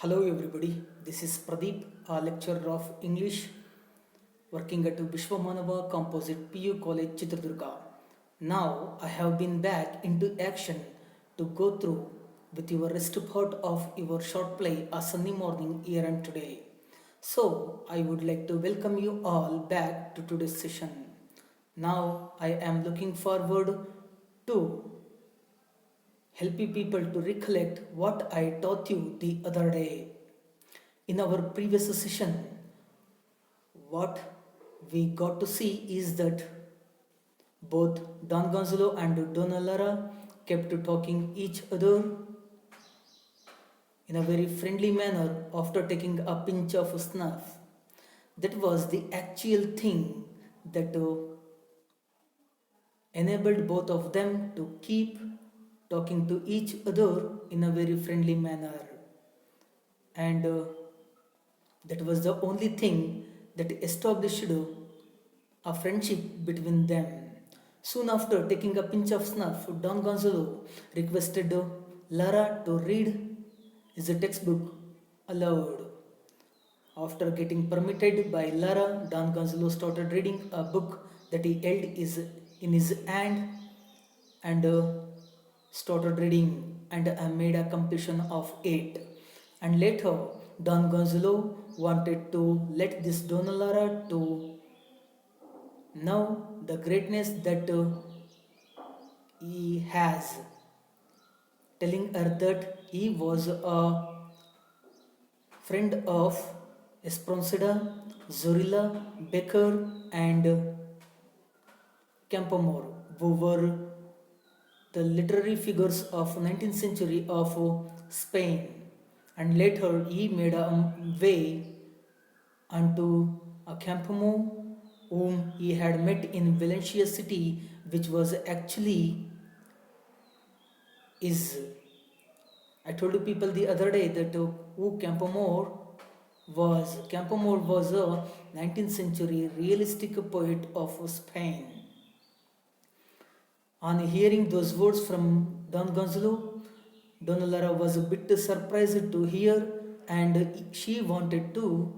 Hello everybody, this is Pradeep, a lecturer of English working at Vishwamanava Composite PU College Chitradurga. Now I have been back into action to go through with your rest part of your short play a sunny morning here and today. So I would like to welcome you all back to today's session. Now I am looking forward to helping people to recollect what I taught you the other day. In our previous session, what we got to see is that both Don Gonzalo and Donna Lara kept talking each other in a very friendly manner after taking a pinch of snuff. That was the actual thing that enabled both of them to keep talking to each other in a very friendly manner. And that was the only thing that established a friendship between them. Soon after taking a pinch of snuff, Don Gonzalo requested Lara to read his textbook aloud. After getting permitted by Lara, Don Gonzalo started reading a book that he held in his hand and started reading and made a completion of it. And later, Don Gonzalo wanted to let this Donna Lara to know the greatness that he has, telling her that he was a friend of Espronceda, Zorilla, Becker, and Campoamor, who were the literary figures of 19th century of Spain. And later he made a way unto a Campoamor, whom he had met in Valencia city, which was actually is. I told you people the other day that who Campoamor was. Campoamor was a 19th century realistic poet of Spain. On hearing those words from Don Gonzalo, Donna Lara was a bit surprised to hear, and she wanted to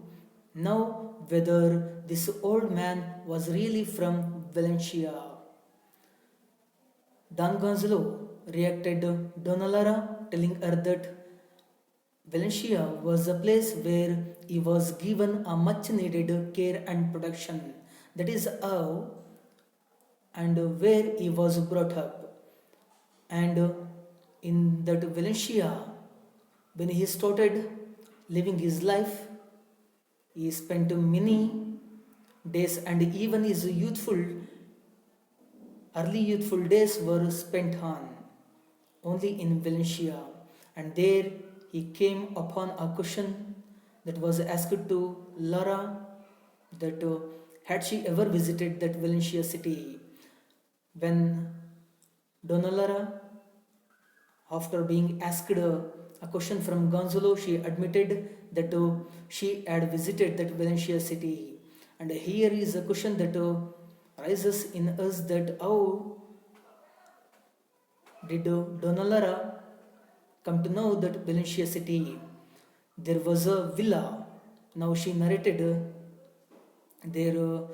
know whether this old man was really from Valencia. Don Gonzalo reacted to Donna Lara, telling her that Valencia was a place where he was given a much needed care and protection. That is how and where he was brought up. And in that Valencia, when he started living his life, he spent many days, and even his early youthful days were spent on only in Valencia. And there he came upon a question that was asked to Lara that had she ever visited that Valencia city. When Donna Lara, after being asked a question from Gonzalo, she admitted that she had visited that Valencia city. And here is a question that rises in us that how did Donna Lara come to know that Valencia city? There was a villa. Now she narrated there.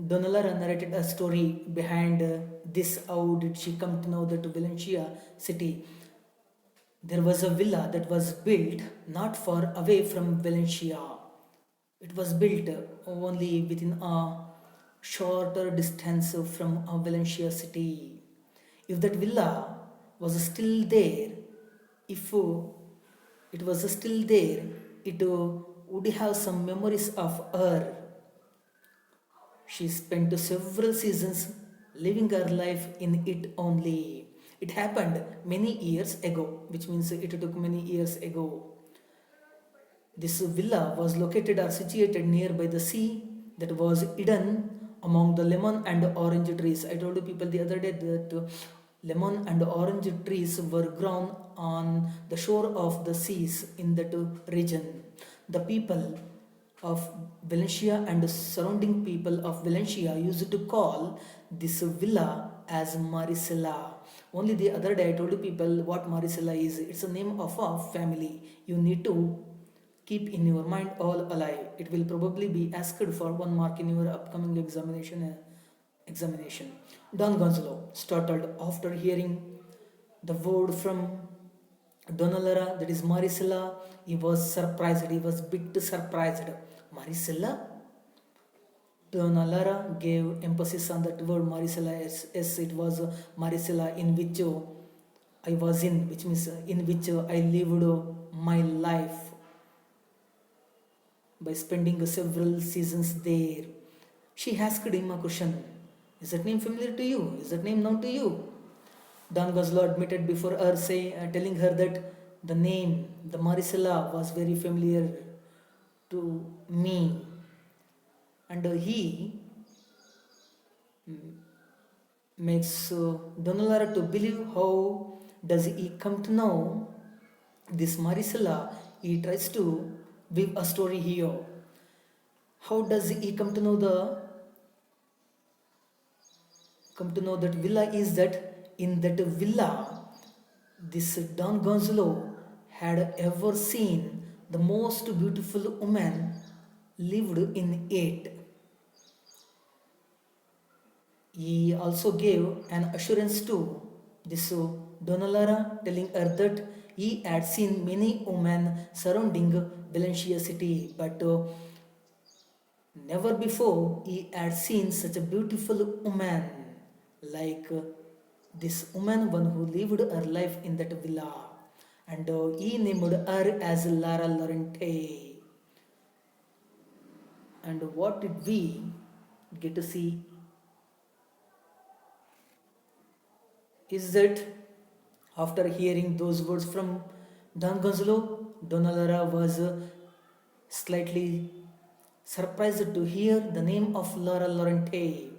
Donna Lara narrated a story behind this. How did she come to know that Valencia city? There was a villa that was built not far away from Valencia. It was built only within a shorter distance from Valencia city. If that villa was still there, if it was still there, it would have some memories of her. She spent several seasons living her life in it only. It happened many years ago, which means it took many years ago. This villa was located or situated nearby the sea that was hidden among the lemon and orange trees. I told you people the other day that lemon and orange trees were grown on the shore of the seas in that region. The people of Valencia and the surrounding people of Valencia used to call this villa as Maricela. Only the other day I told you people what Maricela is. It's a name of a family. You need to keep in your mind all alive. It will probably be asked for 1 mark in your upcoming examination. Don Gonzalo, startled after hearing the word from Donalara, that is Maricela, he was surprised. He was bit surprised. Maricela? Donalara gave emphasis on that word Maricela. Yes, it was Maricela in which I was in, which means in which I lived my life by spending several seasons there. She asked him a question. Is that name familiar to you? Is that name known to you? Don Gonzalo admitted before her, telling her that the name, the Maricela, was very familiar to me. And he makes Donalara to believe how does he come to know this Maricela. He tries to weave a story here. How does he come to know that villa is that in that villa this Don Gonzalo had ever seen the most beautiful woman lived in it. He also gave an assurance to this Donalara, telling her that he had seen many women surrounding Valencia city, but never before he had seen such a beautiful woman like this woman, one who lived her life in that villa, and he named her as Lara Lorente. And what did we get to see is that after hearing those words from Don Gonzalo, Donalara was slightly surprised to hear the name of Lara Lorente,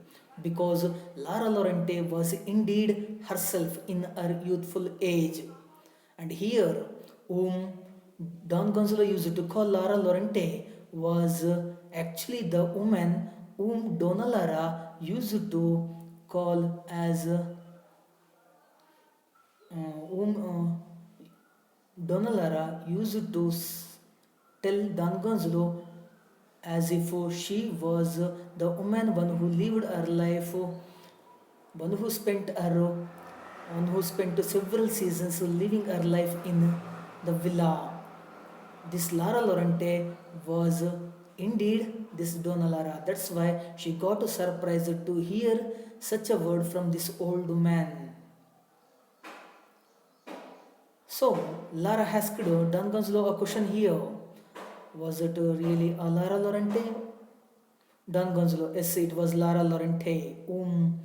because Lara Lorente was indeed herself in her youthful age. And here, whom Don Gonzalo used to call Lara Lorente was actually the woman whom Donalara used to call as whom Donalara used to tell Don Gonzalo as if she was the woman, one who lived her life, one who spent several seasons living her life in the villa. This Lara Lorente was indeed this Donalara. That's why she got surprised to hear such a word from this old man. So, Lara asked Don Gonzalo a question here. Was it really a Lara Lorente? Don Gonzalo, yes, it was Lara Lorente, whom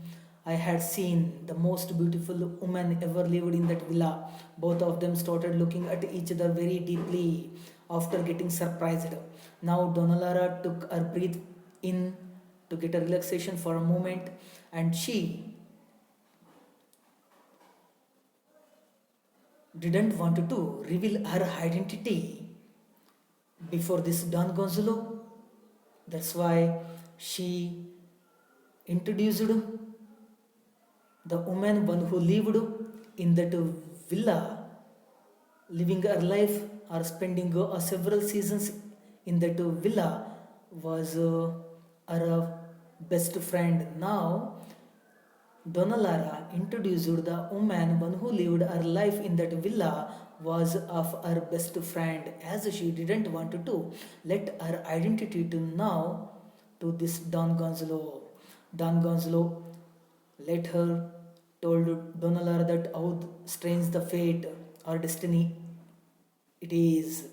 I had seen, the most beautiful woman ever lived in that villa. Both of them started looking at each other very deeply after getting surprised. Now Donalara took her breath in to get a relaxation for a moment, and she didn't want to reveal her identity before this Don Gonzalo. That's why she introduced the woman, one who lived in that villa, living her life or spending several seasons in that villa, was her best friend. Now Donalara introduced the woman, one who lived her life in that villa, was of her best friend, as she didn't want to let her identity to now to this Don Gonzalo. Don Gonzalo let her told Donalara that how strange the fate or destiny it is.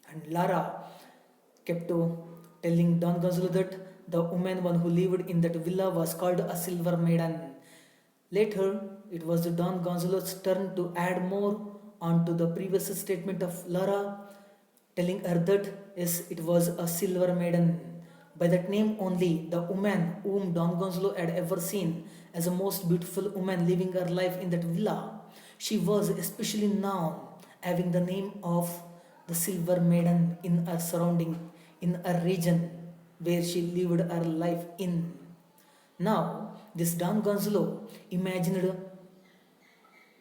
And Lara kept telling Don Gonzalo that the woman, one who lived in that villa, was called a silver maiden. Later, it was Don Gonzalo's turn to add more onto the previous statement of Lara, telling her that yes, it was a silver maiden. By that name only, the woman whom Don Gonzalo had ever seen as a most beautiful woman living her life in that villa, she was especially known having the name of the silver maiden in her surrounding, in her region where she lived her life in. Now, this Don Gonzalo imagined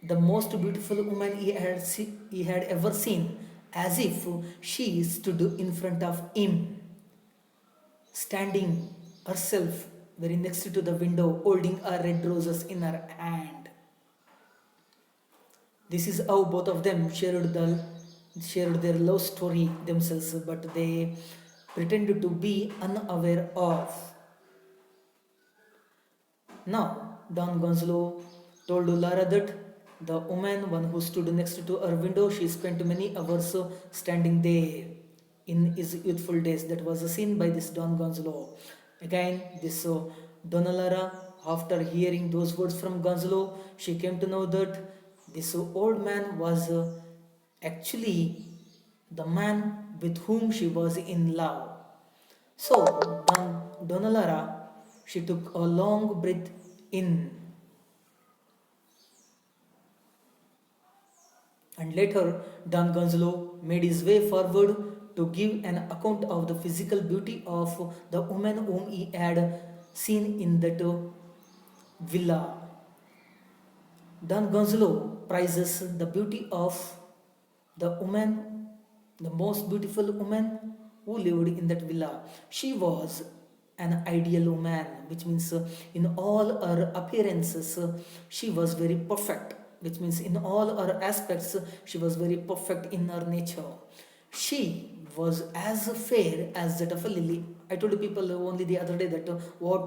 the most beautiful woman he had ever seen as if she stood in front of him, standing herself very next to the window, holding her red roses in her hand. This is how both of them shared their love story themselves, but they pretended to be unaware of. Now, Don Gonzalo told Lara that the woman, one who stood next to her window, she spent many hours standing there in his youthful days. That was seen by this Don Gonzalo. Again, this Donna Lara, after hearing those words from Gonzalo, she came to know that this old man was actually the man with whom she was in love. So, Donna Lara, she took a long breath in, and later Don Gonzalo made his way forward to give an account of the physical beauty of the woman whom he had seen in that villa. Don Gonzalo prizes the beauty of the woman, the most beautiful woman who lived in that villa. She was an ideal woman, which means in all her appearances, she was very perfect, which means in all her aspects, she was very perfect in her nature. She was as fair as that of a lily. I told people only the other day that what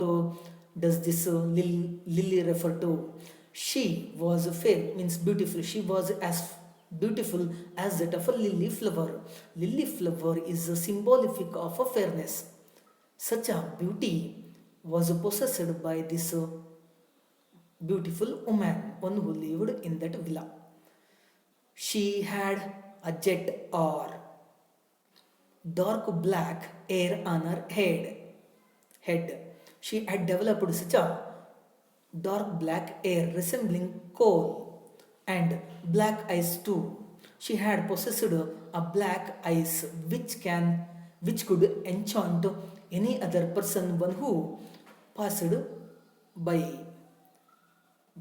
does this lily refer to? She was fair, means beautiful. She was as beautiful as that of a lily flower. Lily flower is a symbolic of a fairness. Such a beauty was possessed by this beautiful woman, one who lived in that villa. She had a jet or dark black hair on her head. She had developed such a dark black hair resembling coal and black eyes too. She had possessed a black eyes which could enchant any other person one who passed by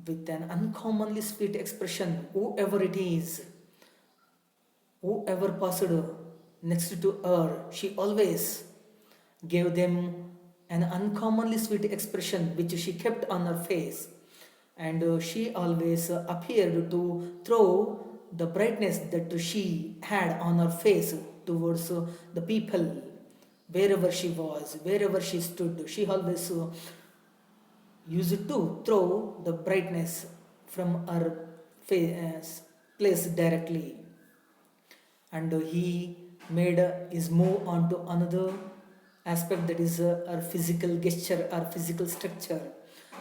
with an uncommonly sweet expression. Whoever passed next to her, she always gave them an uncommonly sweet expression which she kept on her face, and she always appeared to throw the brightness that she had on her face towards the people. Wherever she was, wherever she stood, she always used to throw the brightness from her face, place directly. And he made his move on to another aspect, that is our physical gesture, our physical structure,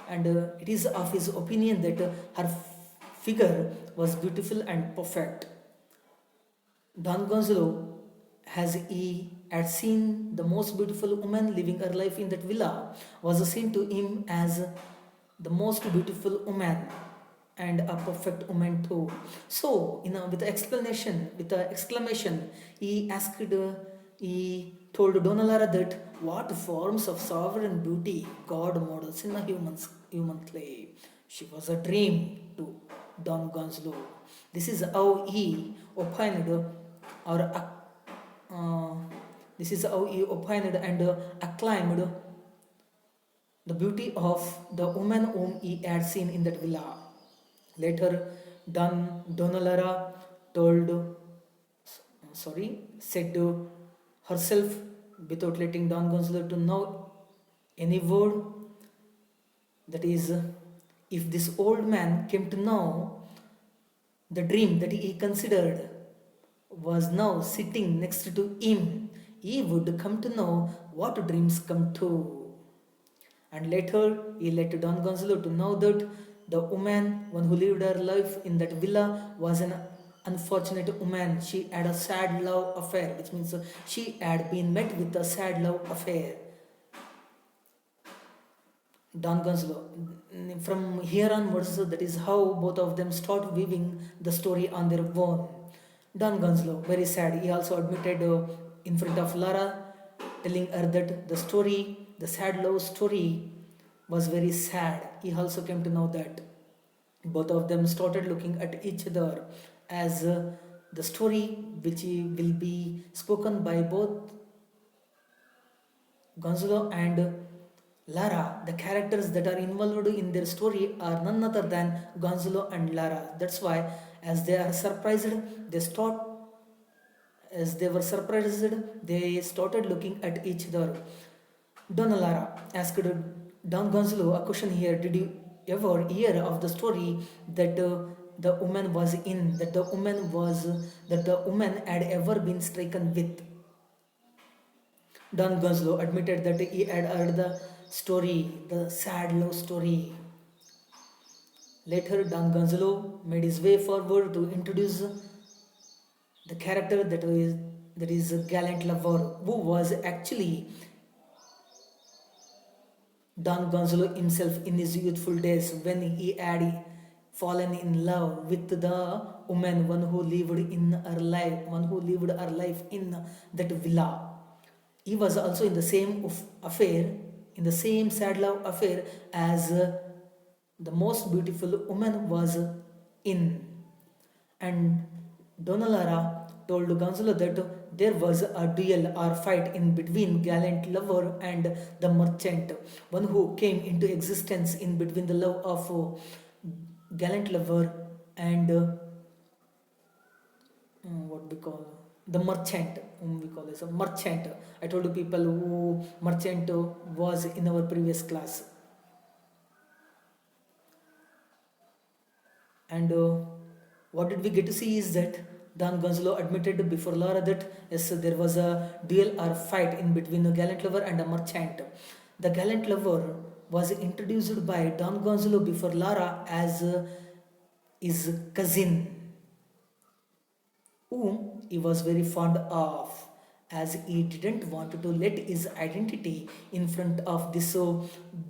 and it is of his opinion that her figure was beautiful and perfect. Don Gonzalo, as he had seen the most beautiful woman living her life in that villa, was seen to him as the most beautiful woman and a perfect woman too. So, with the explanation, with the exclamation, he told Donalara that what forms of sovereign beauty God models in a human clay. She was a dream to Don Gonzalo. This is how he opined, or uh, this is how he opined and acclaimed the beauty of the woman whom he had seen in that villa. Later, Donalara told, said to herself, without letting Don Gonzalo to know any word, that is, if this old man came to know the dream that he considered was now sitting next to him, he would come to know what dreams come to. And later, he let Don Gonzalo to know that the woman, one who lived her life in that villa, was an unfortunate woman. She had a sad love affair, which means she had been met with a sad love affair. Don Gonzalo. From here onwards, that is how both of them start weaving the story on their own. Don Gonzalo, very sad. He also admitted in front of Lara, telling her that the sad love story, was very sad. He also came to know that both of them started looking at each other as the story which will be spoken by both Gonzalo and Lara. The characters that are involved in their story are none other than Gonzalo and Lara. That's why, as they are surprised, they start as they were surprised, they started looking at each other. Donna Lara asked Don Gonzalo a question here. Did you ever hear of the story that the woman was in, that the woman had ever been stricken with? Don Gonzalo admitted that he had heard the story, the sad love story. Later, Don Gonzalo made his way forward to introduce the character that is Gallant Lover, who was actually Don Gonzalo himself in his youthful days when he had fallen in love with the woman, one who lived her life in that villa. He was also in the same affair, in the same sad love affair as the most beautiful woman was in. And Donalara told Gonzalo that there was a duel or fight in between Gallant Lover and the merchant, one who came into existence in between the love of Gallant Lover and what we call the merchant, whom we call as a merchant. I told you people who merchant was in our previous class. And what did we get to see is that Don Gonzalo admitted before Lara that yes, there was a duel or fight in between a Gallant Lover and a merchant. The Gallant Lover was introduced by Don Gonzalo before Lara as his cousin, whom he was very fond of, as he didn't want to let his identity in front of this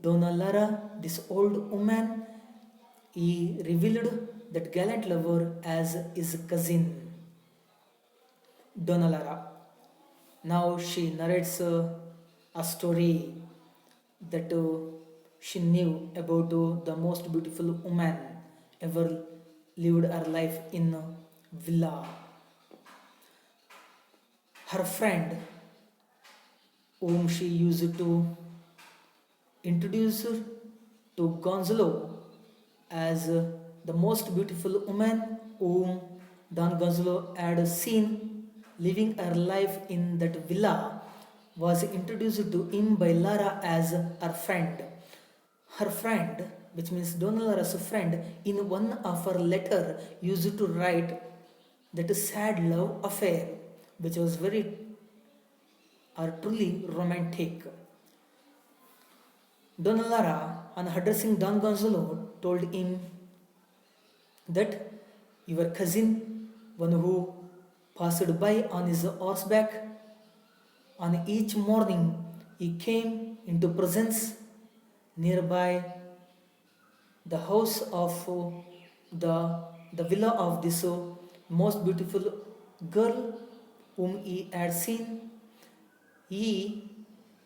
Donna Lara, this old woman. He revealed that Gallant Lover as his cousin, Donna Lara. Now she narrates a story that she knew about the most beautiful woman ever lived her life in villa. Her friend, whom she used to introduce to Gonzalo as the most beautiful woman whom Don Gonzalo had seen living her life in that villa, was introduced to him by Lara as her friend. Her friend, which means Donna Lara's friend, in one of her letter used to write that sad love affair, which was very or truly romantic. Donna Lara, on addressing Don Gonzalo, told him that your cousin, one who passed by on his horseback, on each morning he came into presence nearby the house of the villa of this most beautiful girl whom he had seen. He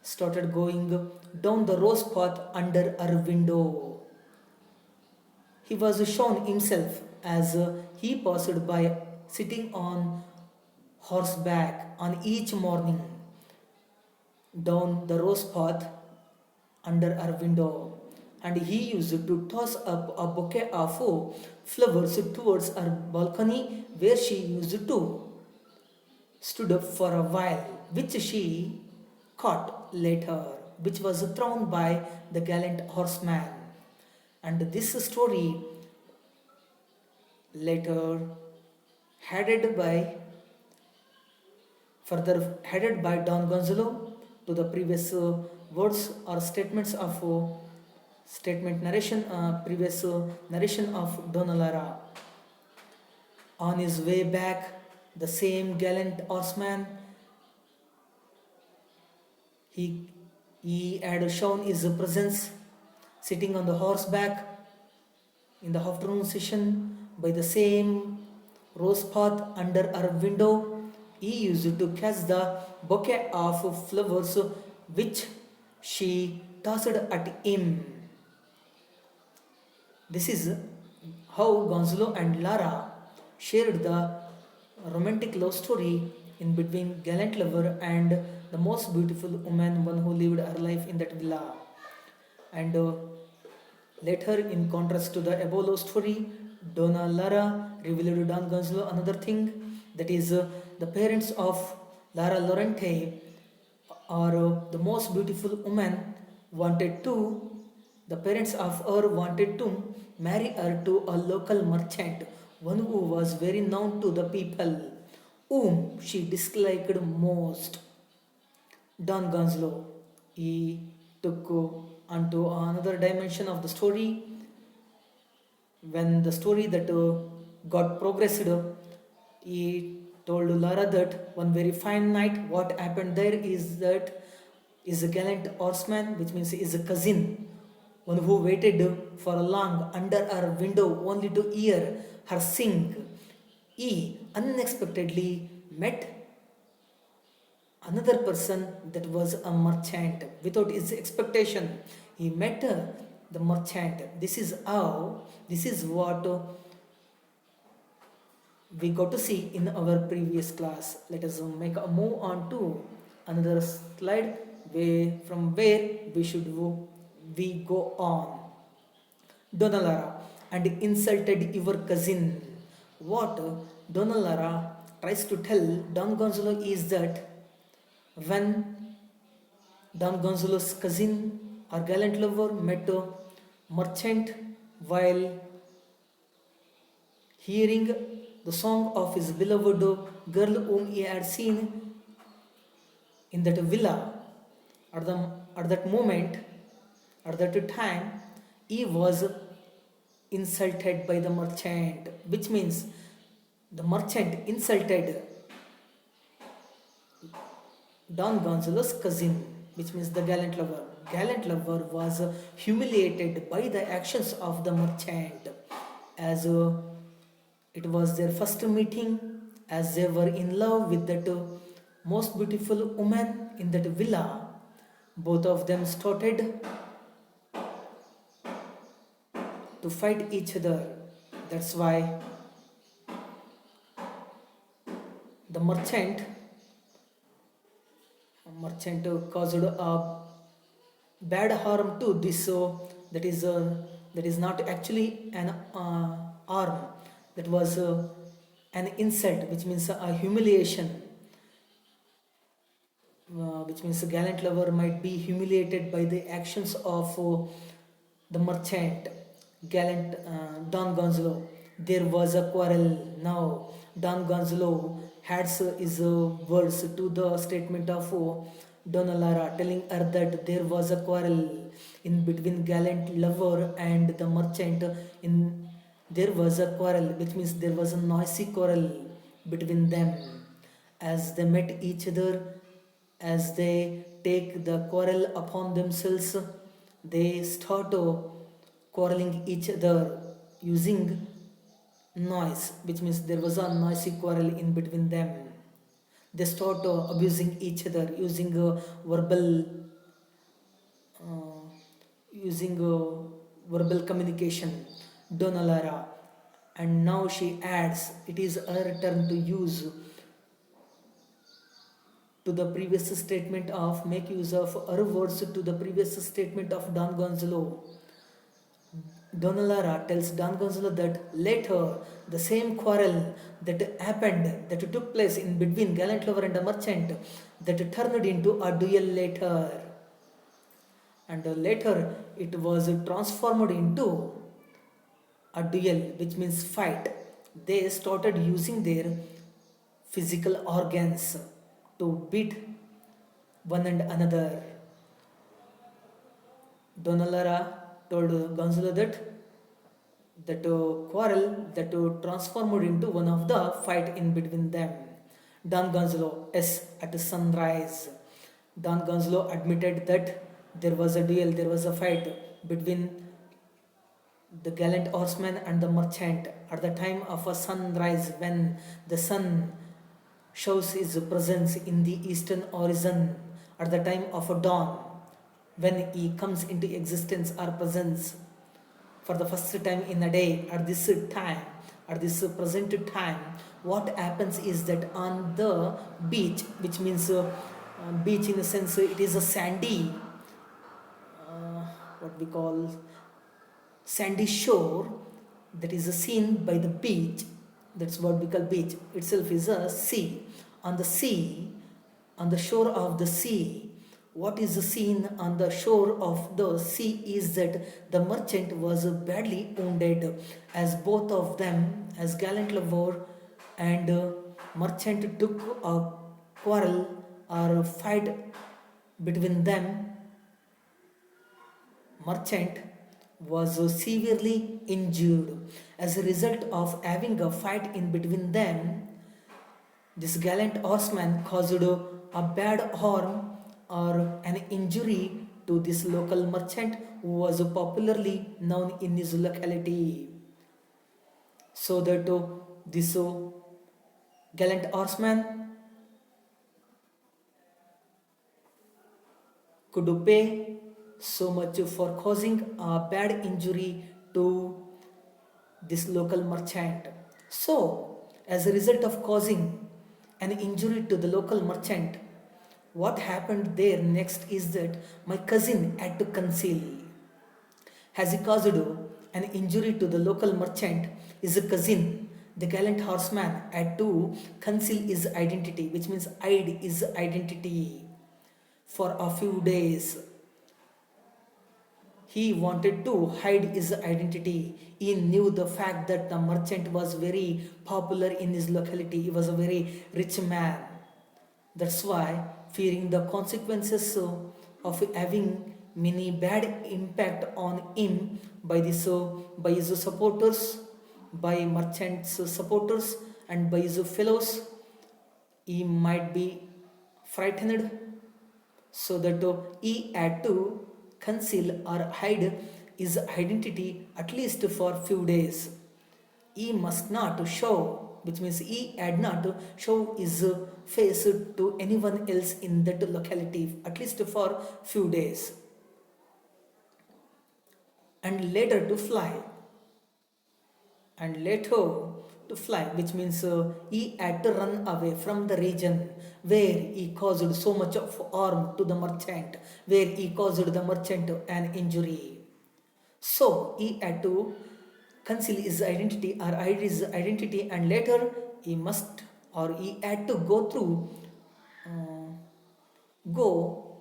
started going down the rose path under her window. He was shown himself as he passed by sitting on horseback on each morning down the rose path under her window, and he used to toss up a bouquet of flowers towards her balcony where she used to stood up for a while, which she caught later, which was thrown by the gallant horseman. And this story later headed by further headed by Don Gonzalo to the previous words or statements of previous narration of Donna Lara. On his way back, the same gallant horseman, he had shown his presence sitting on the horseback in the afternoon session by the same rose path under her window. He used to catch the bouquet of flowers which she tossed at him. This is how Gonzalo and Lara shared the romantic love story in between gallant lover and the most beautiful woman, one who lived her life in that villa. And later, in contrast to the above love story, Donna Lara revealed to Don Gonzalo another thing, that is, the parents of Lara Lorente are the most beautiful woman wanted to, the parents of her wanted to marry her to a local merchant, one who was very known to the people, whom she disliked most. Don Gonzalo. He took onto another dimension of the story. When the story that got progressed, he told Lara that one very fine night, what happened there is that is a gallant horseman, which means is a cousin, one who waited for a long under her window only to hear her sing. He unexpectedly met another person that was a merchant without his expectation. He met the merchant. This is what we got to see in our previous class. Let us make a move on to another slide from where we go on. Donalara and insulted your cousin. What Donalara tries to tell Don Gonzalo is that when Don Gonzalo's cousin or gallant lover met a merchant while hearing the song of his beloved girl whom he had seen in that villa, at, the, at that moment, at that time, he was insulted by the merchant, which means the merchant insulted Don Gonzalo's cousin, which means the gallant lover. Gallant lover was humiliated by the actions of the merchant, as it was their first meeting, as they were in love with that most beautiful woman in that villa. Both of them started to fight each other. That's why the merchant caused a bad harm to this, that is not actually an harm, that was an insult, which means a humiliation, which means a gallant lover might be humiliated by the actions of the merchant, gallant Don Gonzalo. There was a quarrel. Now Don Gonzalo adds his words to the statement of Donna Lara, telling her that there was a quarrel in between gallant lover and the merchant. There was a quarrel, which means there was a noisy quarrel between them. As they met each other, as they take the quarrel upon themselves, they start quarreling each other using noise, which means there was a noisy quarrel in between them. They start abusing each other using uh, verbal communication. Donalara, and now she adds, it is her turn to use to the previous statement of make use of her words to the previous statement of Don Gonzalo. Donalara tells Don Gonzalo that later the same quarrel that happened, that took place in between gallant lover and a merchant, that turned into a duel later. And later it was transformed into a duel, which means fight. They started using their physical organs to beat one and another. Donalara told Gonzalo that quarrel that transformed into one of the fight in between them. Don Gonzalo, yes, at sunrise. Don Gonzalo admitted that there was a duel, there was a fight between the gallant horseman and the merchant at the time of a sunrise, when the sun shows his presence in the eastern horizon, at the time of a dawn, when he comes into existence or presence for the first time in a day. At this time, At this present time, what happens is that on the beach, which means beach in a sense, it is a sandy, what we call sandy shore, that is seen by the beach. That's what we call beach itself is a sea. On the sea, on the shore of the sea, what is seen on the shore of the sea is that the merchant was badly wounded, as both of them, as gallant lover and merchant, took a quarrel or fight between them. Merchant was severely injured. As a result of having a fight in between them, this gallant horseman caused a bad harm or an injury to this local merchant who was popularly known in his locality. So that this gallant horseman could pay so much for causing a bad injury to this local merchant. So, as a result of causing an injury to the local merchant, what happened there next is that my cousin had to conceal. As he caused an injury to the local merchant, his cousin, the gallant horseman, had to conceal his identity, which means hide his identity for a few days. He wanted to hide his identity. He knew the fact that the merchant was very popular in his locality. He was a very rich man. That's why, fearing the consequences of having many bad impact on him by by his supporters, by merchants' supporters, and by his fellows, he might be frightened, so that he had to conceal or hide his identity at least for few days. He must not show, which means he had not to show his face to anyone else in that locality at least for few days, and later to fly, and later to fly, which means he had to run away from the region where he caused so much of harm to the merchant, where he caused the merchant an injury. So he had to conceal his identity or hide his identity, and later he must or he had to uh, go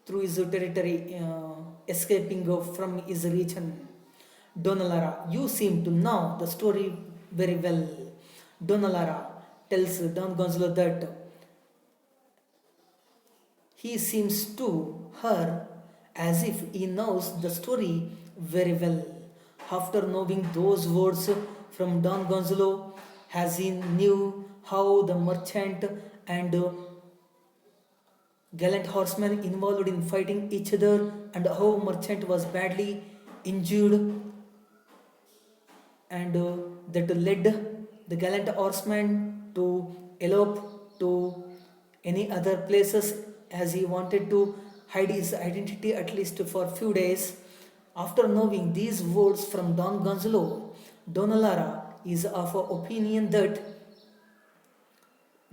through his territory, escaping from his region. Donalara, you seem to know the story very well. Donalara tells Don Gonzalo that he seems to her as if he knows the story very well. After knowing those words from Don Gonzalo, as he knew how the merchant and gallant horseman involved in fighting each other, and how merchant was badly injured, and that led the gallant horseman to elope to any other places, as he wanted to hide his identity at least for few days. After knowing these words from Don Gonzalo, Donalara is of opinion that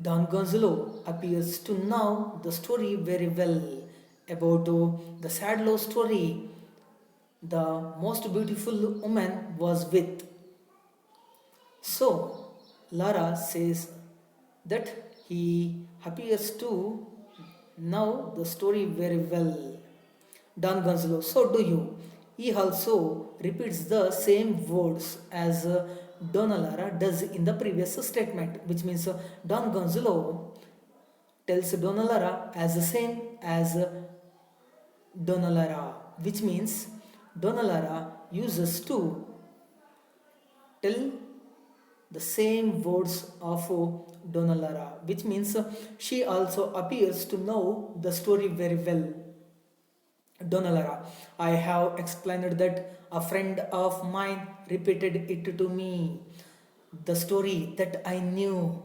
Don Gonzalo appears to know the story very well about the sad love story the most beautiful woman was with. So, Lara says that he appears to know the story very well. Don Gonzalo, so do you. He also repeats the same words as Donna Lara does in the previous statement, which means Don Gonzalo tells Donna Lara as the same as Donna Lara, which means Donna Lara uses to tell the same words of Donna Lara, which means she also appears to know the story very well. Donna Lara, I have explained that a friend of mine repeated it to me. The story that I knew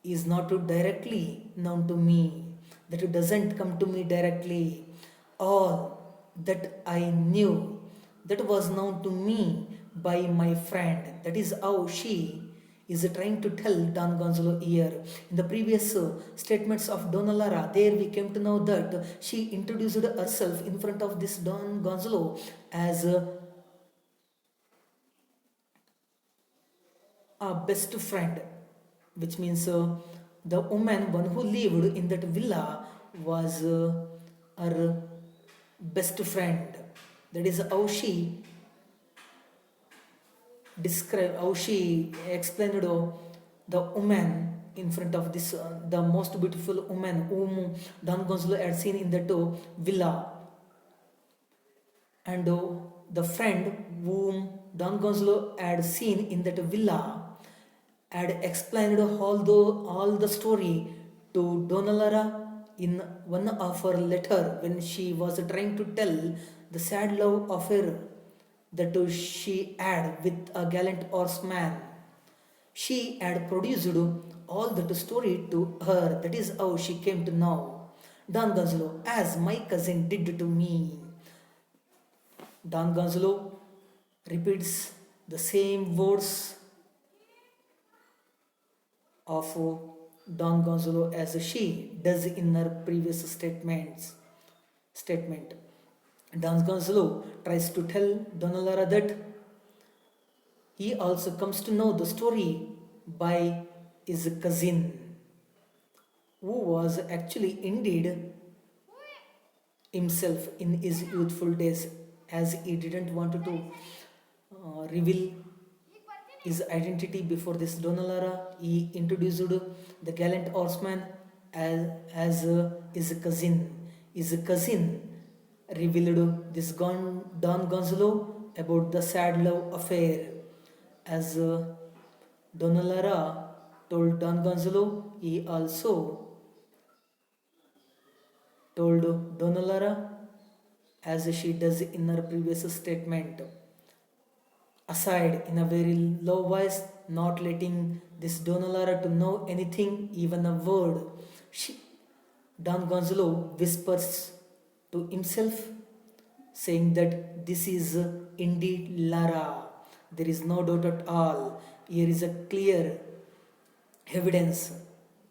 is not directly known to me, that it doesn't come to me directly. All that I knew that was known to me by my friend. That is how she is trying to tell Don Gonzalo here. In the previous statements of Donna Lara, there we came to know that she introduced herself in front of this Don Gonzalo as a best friend, which means the woman one who lived in that villa was her best friend. That is how she described, how she explained the woman in front of this the most beautiful woman whom Don Gonzalo had seen in that villa, and the friend whom Don Gonzalo had seen in that villa had explained all the story to Donna Lara in one of her letter when she was trying to tell the sad love affair that she had with a gallant horseman. She had produced all that story to her. That is how she came to know Don Gonzalo as my cousin did to me. Don Gonzalo repeats the same words of Don Gonzalo as she does in her previous statement. Don Gonzalo tries to tell Donna Lara that he also comes to know the story by his cousin, who was actually indeed himself in his youthful days, as he didn't want to reveal his identity before this Donna Lara. He introduced the gallant horseman as his cousin. His cousin revealed this Don Gonzalo about the sad love affair. As Donna Lara told Don Gonzalo, he also told Donna Lara as she does in her previous statement, aside in a very low voice, not letting this Donna Lara to know anything, even a word. Don Gonzalo whispers to himself, saying that this is indeed Lara. There is no doubt at all. Here is a clear evidence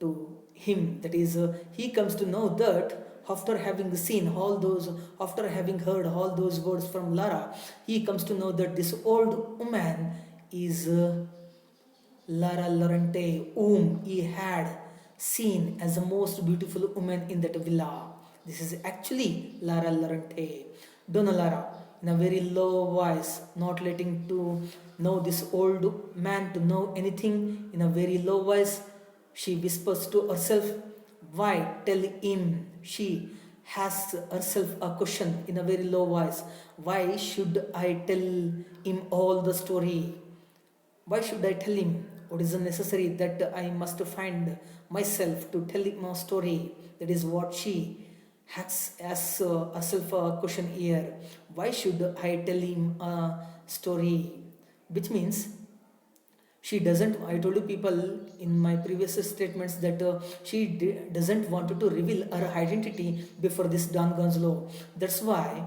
to him. That is, he comes to know that after having seen all those, after having heard all those words from Lara, he comes to know that this old woman is Lara Lorente, whom he had seen as the most beautiful woman in that villa. This is actually Lara Lorente. Donna Lara, in a very low voice, not letting to know this old man to know anything, in a very low voice, she whispers to herself, why tell him? She asks herself a question in a very low voice. Why should I tell him all the story? Why should I tell him? What is necessary that I must find myself to tell him a story? That is what she asks herself a question here. Why should I tell him a story? Which means she doesn't. I told you people in my previous statements that she doesn't want to reveal her identity before this Don Gonzalo. That's why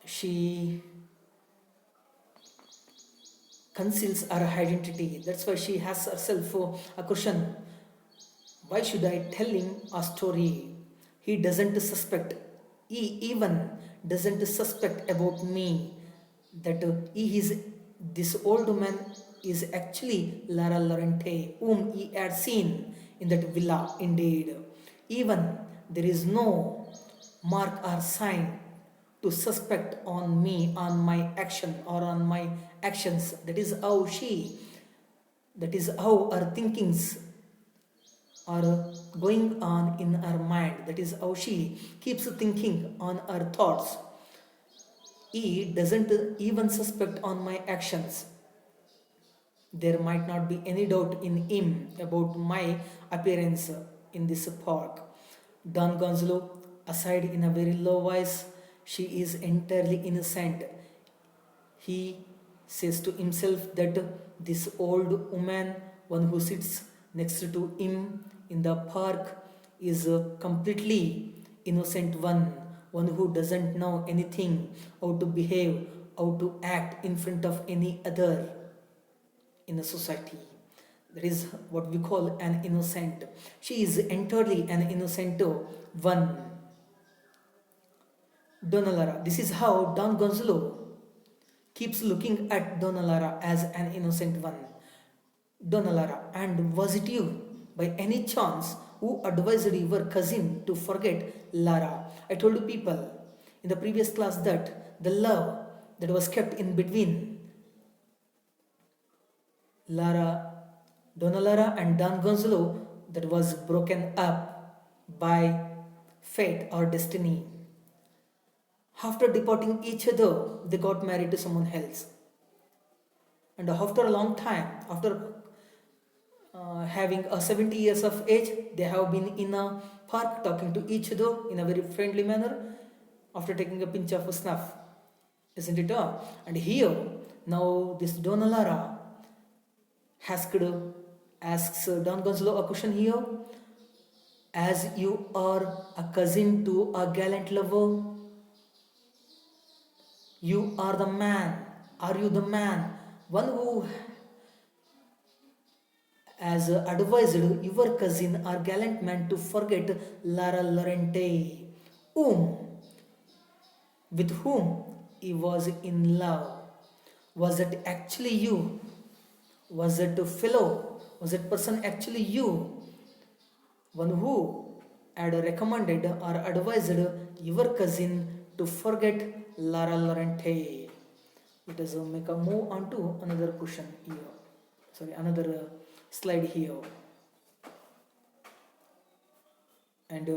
she conceals her identity. That's why she has herself a question. Why should I tell him a story? He doesn't suspect. He even doesn't suspect about me that he is this old man is actually Lara Lorente, whom he had seen in that villa. Indeed, even there is no mark or sign to suspect on me, on my action or on my actions. That is how her thinkings are going on in her mind. That is how she keeps thinking on her thoughts. He doesn't even suspect on my actions. There might not be any doubt in him about my appearance in this park. Don Gonzalo, aside in a very low voice, she is entirely innocent. He says to himself that this old woman, one who sits next to him in the park, is a completely innocent one who doesn't know anything how to behave how to act in front of any other in a society. That is what we call an innocent. She is entirely an innocent one. Donalara. This is how Don Gonzalo keeps looking at Donalara as an innocent one. Donalara, and was it you, by any chance, who advised your cousin to forget Lara? I told you people in the previous class that the love that was kept in between Lara, Donalara and Don Gonzalo, that was broken up by fate or destiny. After departing each other, they got married to someone else. And after a long time, after having a 70 years of age, they have been in a park talking to each other in a very friendly manner after taking a pinch of snuff. Isn't it? And here, now this Donalara asks Don Gonzalo a question here. As you are a cousin to a gallant lover, you are the man. Are you the man? One who has advised your cousin or gallant man to forget Lara Lorente, with whom he was in love. Was it actually you? Was it a fellow? Was that person actually you? One who had recommended or advised your cousin to forget Lara Lorente. Let us make a move on to another question here. Sorry, another slide here. And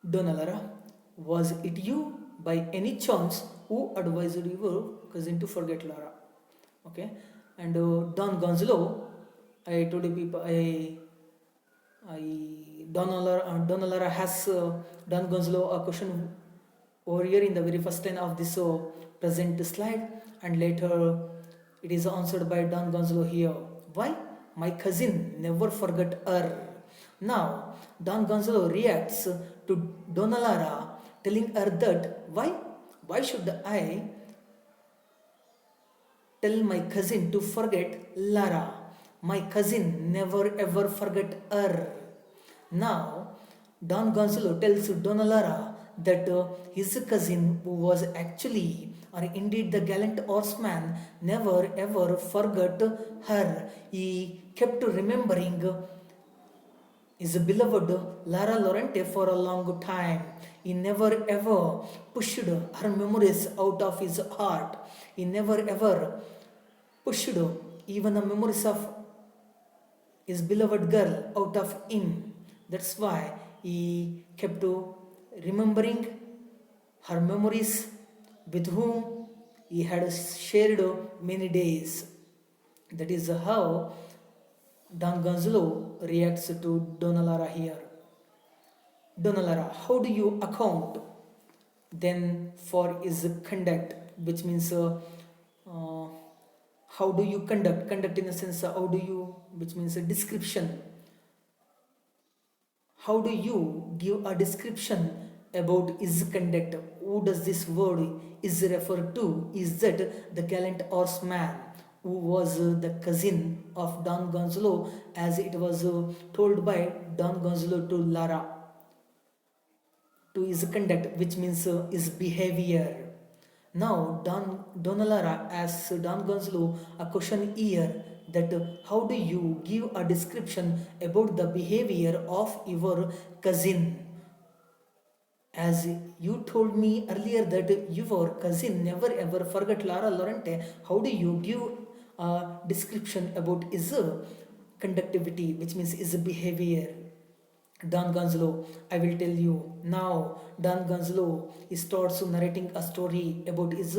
Donalara, was it you by any chance who advised your cousin to forget Lara? Okay, and Don Gonzalo, I told you people, Donalara has Don Gonzalo a question over here in the very first line of this present slide, and later it is answered by Don Gonzalo here. Why? My cousin never forgot her. Now, Don Gonzalo reacts to Donalara, telling her that why should I tell my cousin to forget Lara? My cousin never ever forget her. Now, Don Gonzalo tells Donalara that his cousin, who was actually or indeed the gallant horseman, never ever forgot her. He kept remembering his beloved Lara Lorente for a long time. He never ever pushed her memories out of his heart. He never ever pushed even the memories of his beloved girl out of him. That's why he kept remembering her memories with whom he had shared many days. That is how Don Gonzalo reacts to Donalara here. Donalara, how do you account then for his conduct, which means how do you conduct in a sense, how do you, which means a description. How do you give a description about his conduct? Who does this word is referred to? Is that the gallant horseman who was the cousin of Don Gonzalo, as it was told by Don Gonzalo to Lara, to his conduct, which means his behavior. Now Donalara asks Don Gonzalo a question here, that how do you give a description about the behavior of your cousin? As you told me earlier that your cousin never ever forgot Lara Lorente, how do you give a description about his conductivity, which means his behavior? Don Gonzalo, I will tell you. Now Don Gonzalo starts narrating a story about his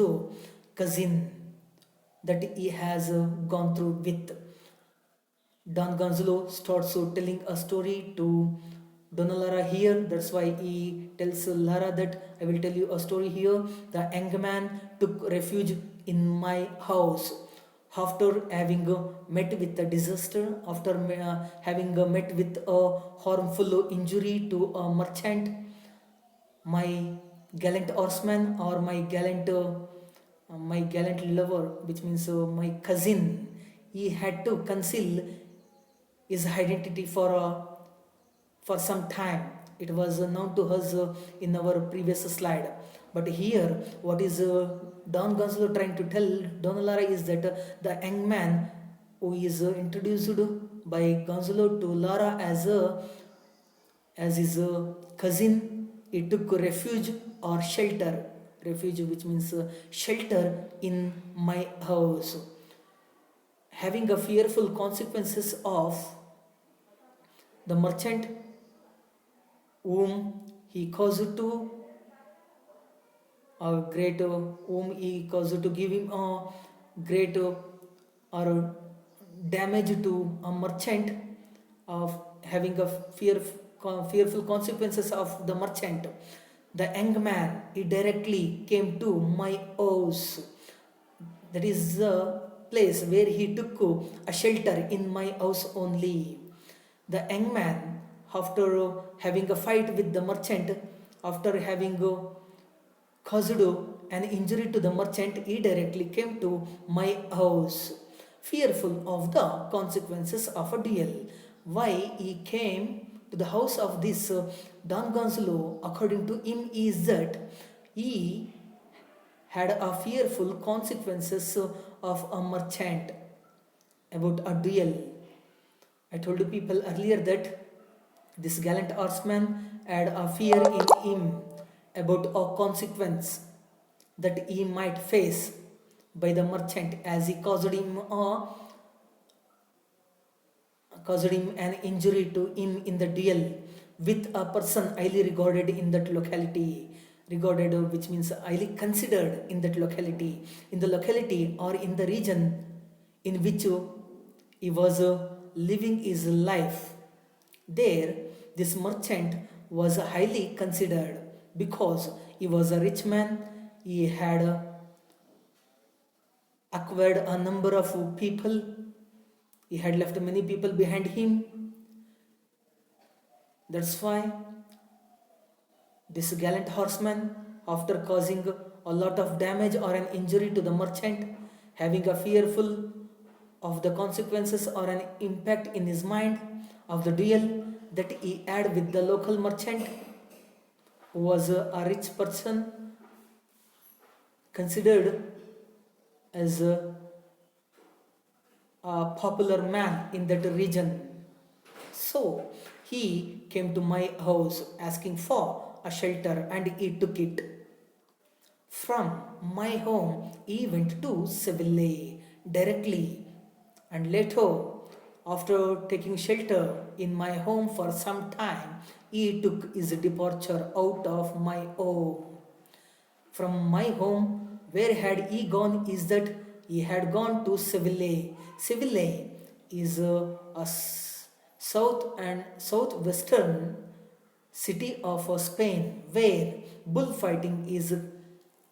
cousin that he has gone through with. Don Gonzalo starts telling a story to Donalara here. That's why he tells Lara that I will tell you a story here. The young man took refuge in my house. after having met with a disaster, after having met with a harmful injury to a merchant, my gallant horseman or my gallant lover, which means my cousin, he had to conceal his identity for some time. It was known to us in our previous slide. But here, what is Don Gonzalo trying to tell Don Lara is that the young man who is introduced by Gonzalo to Lara as his cousin, he took refuge or shelter. Refuge, which means shelter in my house, having a fearful consequences of the merchant whom he caused to a great whom he caused to give him a great or damage to a merchant, of having a fearful consequences of the merchant. The young man, he directly came to my house. That is the place where he took a shelter in my house only. The young man, after having a fight with the merchant, after having caused an injury to the merchant, he directly came to my house, fearful of the consequences of a duel. Why he came to the house of this Don Gonzalo, according to him, is that he had a fearful consequences of a merchant about a duel. I told you people earlier that this gallant horseman had a fear in him about a consequence that he might face by the merchant, as he caused him an injury to him in the duel with a person highly regarded in that locality. Regarded, which means highly considered in that locality, in the locality or in the region in which he was living his life. There, this merchant was highly considered because he was a rich man. He had acquired a number of people. He had left many people behind him. That's why this gallant horseman, after causing a lot of damage or an injury to the merchant, having a fearful of the consequences or an impact in his mind of the duel that he had with the local merchant, who was a rich person, considered as a popular man in that region. So he came to my house asking for a shelter and he took it. From my home, he went to Seville directly, and later, after taking shelter in my home for some time, he took his departure out of my home. From my home, where had he gone? Is that he had gone to Seville. Seville is a south and southwestern city of Spain, where bullfighting is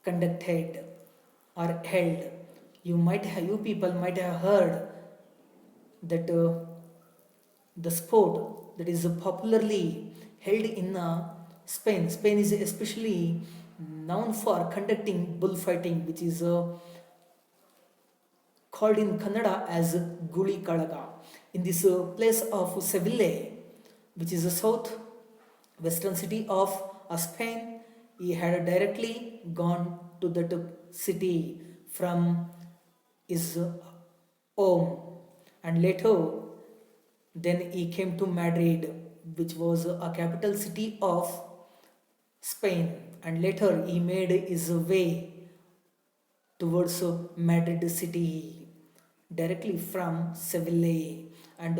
conducted or held. You people might have heard that the sport that is popularly held in Spain. Spain is especially known for conducting bullfighting, which is called in Kannada as Guli Kalaga. In this place of Seville, which is a south western city of Spain, he had directly gone to that city from his home, and later then he came to Madrid, which was a capital city of Spain, and later he made his way towards Madrid city directly from Seville, and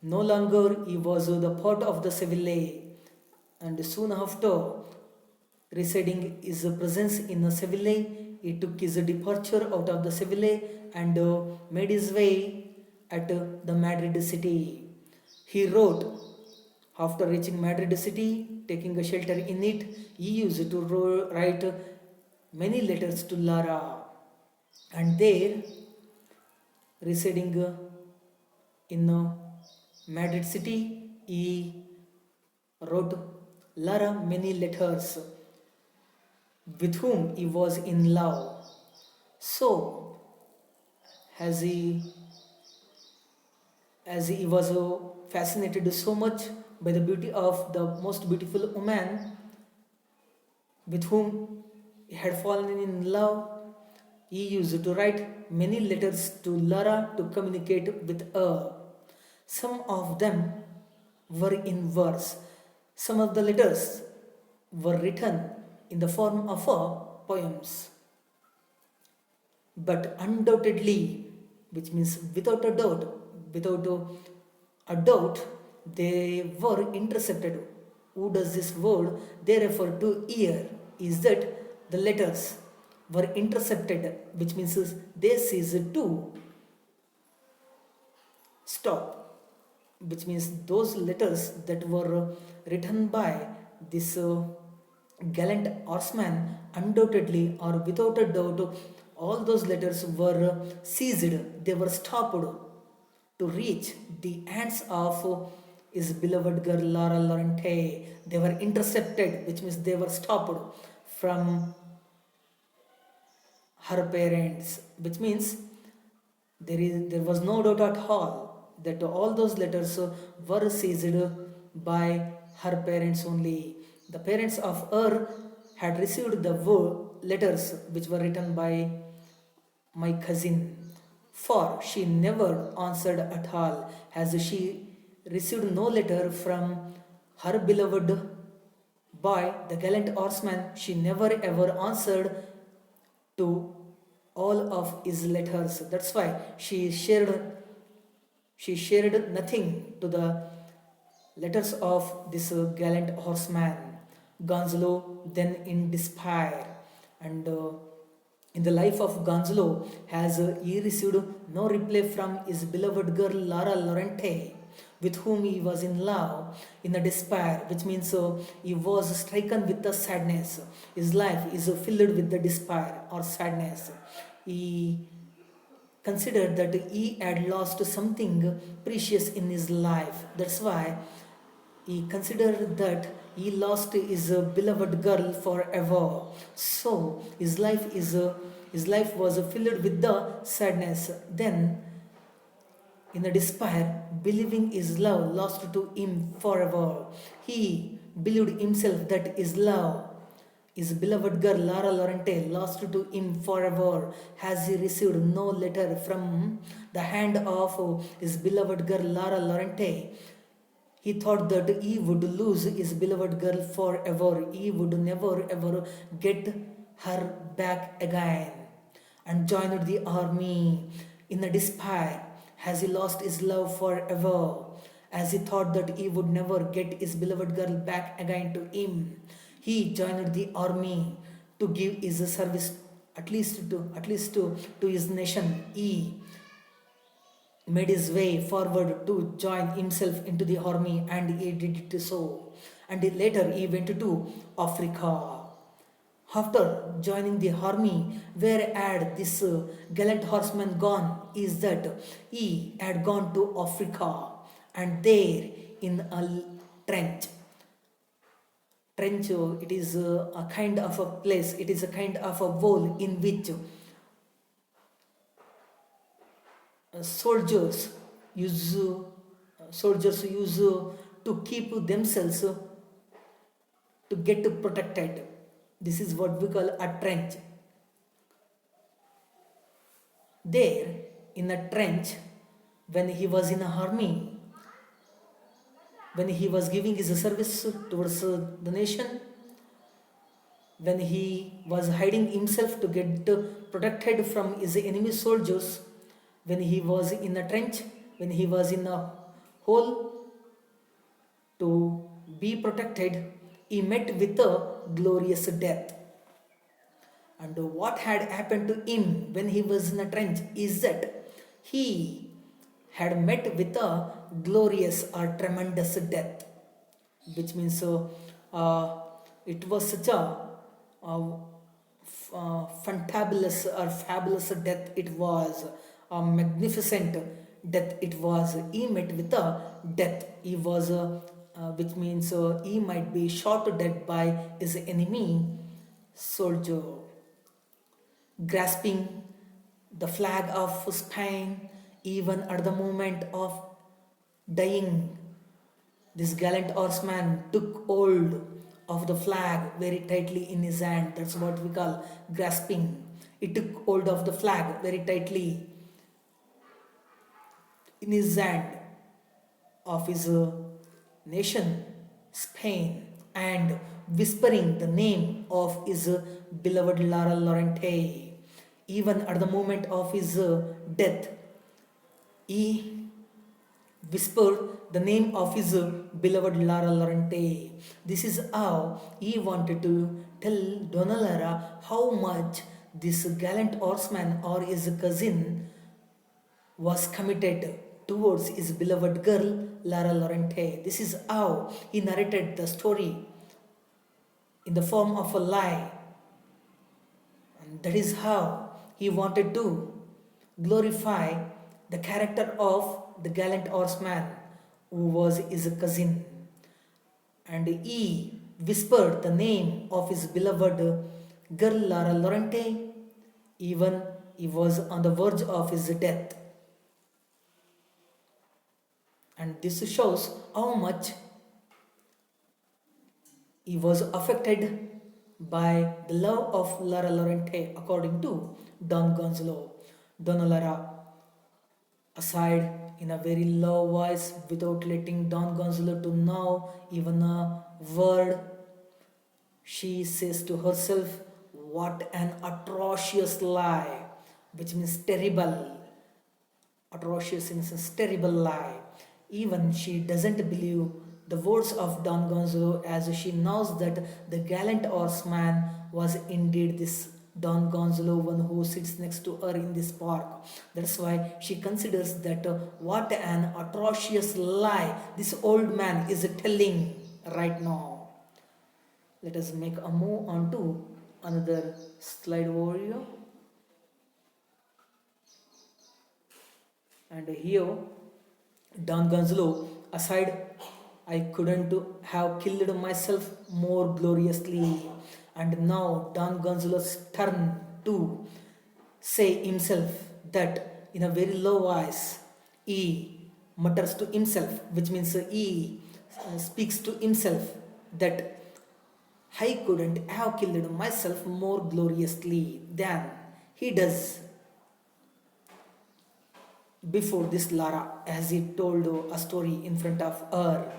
no longer he was the part of the Seville, and soon after residing his presence in Seville, he took his departure out of the Seville and made his way at the Madrid city. He wrote, after reaching Madrid city, taking a shelter in it, he used to write many letters to Lara, and there residing in Madrid city. He wrote Lara many letters with whom he was in love. So, as he as he was fascinated so much by the beauty of the most beautiful woman with whom he had fallen in love, he used to write many letters to Lara to communicate with her. Some of them were in verse, some of the letters were written in the form of poems. But undoubtedly, which means without a doubt, they were intercepted. Who does this word they refer to here is that the letters were intercepted, which means they ceased to stop, which means those letters that were written by this gallant horseman, undoubtedly or without a doubt, all those letters were seized, they were stopped to reach the hands of his beloved girl Laura Lorente. They were intercepted, which means they were stopped from her parents, which means there was no doubt at all that all those letters were seized by her parents only. The parents of her had received the letters which were written by my cousin, for she never answered at all, as she received no letter from her beloved boy, the gallant horseman. She never ever answered to all of his letters. That's why she shared nothing to the letters of this gallant horseman. Gonzalo then in despair, and in the life of Gonzalo has he received no reply from his beloved girl Lara Lorente, with whom he was in love, in a despair, which means he was stricken with the sadness. His life is filled with the despair or sadness. He considered that he had lost something precious in his life. That's why he considered that he lost his beloved girl forever. So his life was filled with the sadness. Then, in a despair, believing his love lost to him forever, he believed himself that his beloved girl Lara Lorente lost to him forever, as he received no letter from the hand of his beloved girl Lara Lorente. He thought that he would lose his beloved girl forever. He would never ever get her back again, and joined the army in a despair, as he lost his love forever, as he thought that he would never get his beloved girl back again to him. He joined the army to give his service at least to his nation. He made his way forward to join himself into the army, and he did it so. And later he went to Africa. After joining the army, where had this gallant horseman gone is that he had gone to Africa, and there in a trench. Trench, it is a kind of a place, it is a kind of a hole in which soldiers use to keep themselves to get protected. This is what we call a trench. There in a trench, when he was in a army, when he was giving his service towards the nation, when he was hiding himself to get protected from his enemy soldiers, when he was in a trench, when he was in a hole to be protected, he met with a glorious death. And what had happened to him when he was in a trench is that he had met with a glorious or tremendous death, which means uh, it was such a fantabulous or fabulous death it was, a magnificent death it was. He met with a death. He was, which means he might be shot dead by his enemy soldier. Grasping the flag of Spain, even at the moment of dying, this gallant horseman took hold of the flag very tightly in his hand. That's what we call grasping. He took hold of the flag very tightly in his hand of his nation, Spain, and whispering the name of his beloved Lara Lorente. Even at the moment of his death, he whispered the name of his beloved Lara Lorente. This is how he wanted to tell Donna Lara how much this gallant horseman or his cousin was committed towards his beloved girl Lara Lorente. This is how he narrated the story in the form of a lie. And that is how he wanted to glorify the character of the gallant horseman who was his cousin. And he whispered the name of his beloved girl Lara Lorente even he was on the verge of his death. And this shows how much he was affected by the love of Lara Lorente, according to Don Gonzalo. Donna Lara, aside in a very low voice, without letting Don Gonzalo to know even a word, she says to herself, "What an atrocious lie," which means terrible. Atrocious in a sense, terrible lie. Even she doesn't believe the words of Don Gonzalo, as she knows that the gallant horseman was indeed this Don Gonzalo, one who sits next to her in this park. That's why she considers that what an atrocious lie this old man is telling right now. Let us make a move on to another slide over here. And here Don Gonzalo, aside, "I couldn't have killed myself more gloriously." And now Don Gonzalo's turn to say himself that in a very low voice, he mutters to himself, which means he speaks to himself that I couldn't have killed myself more gloriously than he does before this Lara, as he told a story in front of her.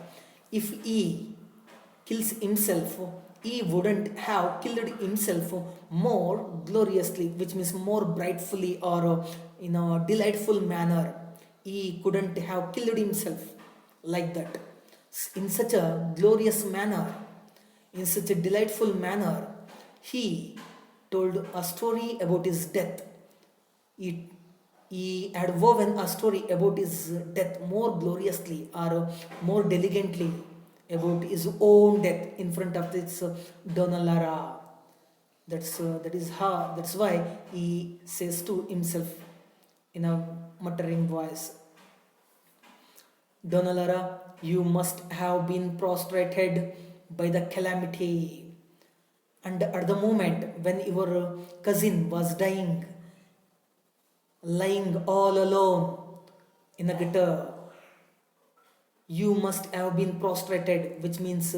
If he kills himself, he wouldn't have killed himself more gloriously, which means more brightfully or in a delightful manner. He couldn't have killed himself like that, in such a glorious manner, in such a delightful manner. He told a story about his death. He had woven a story about his death more gloriously or more elegantly about his own death in front of this Donna Lara. That's why he says to himself in a muttering voice, "Donna Lara, you must have been prostrated by the calamity. And at the moment when your cousin was dying, lying all alone in a gutter, you must have been prostrated, which means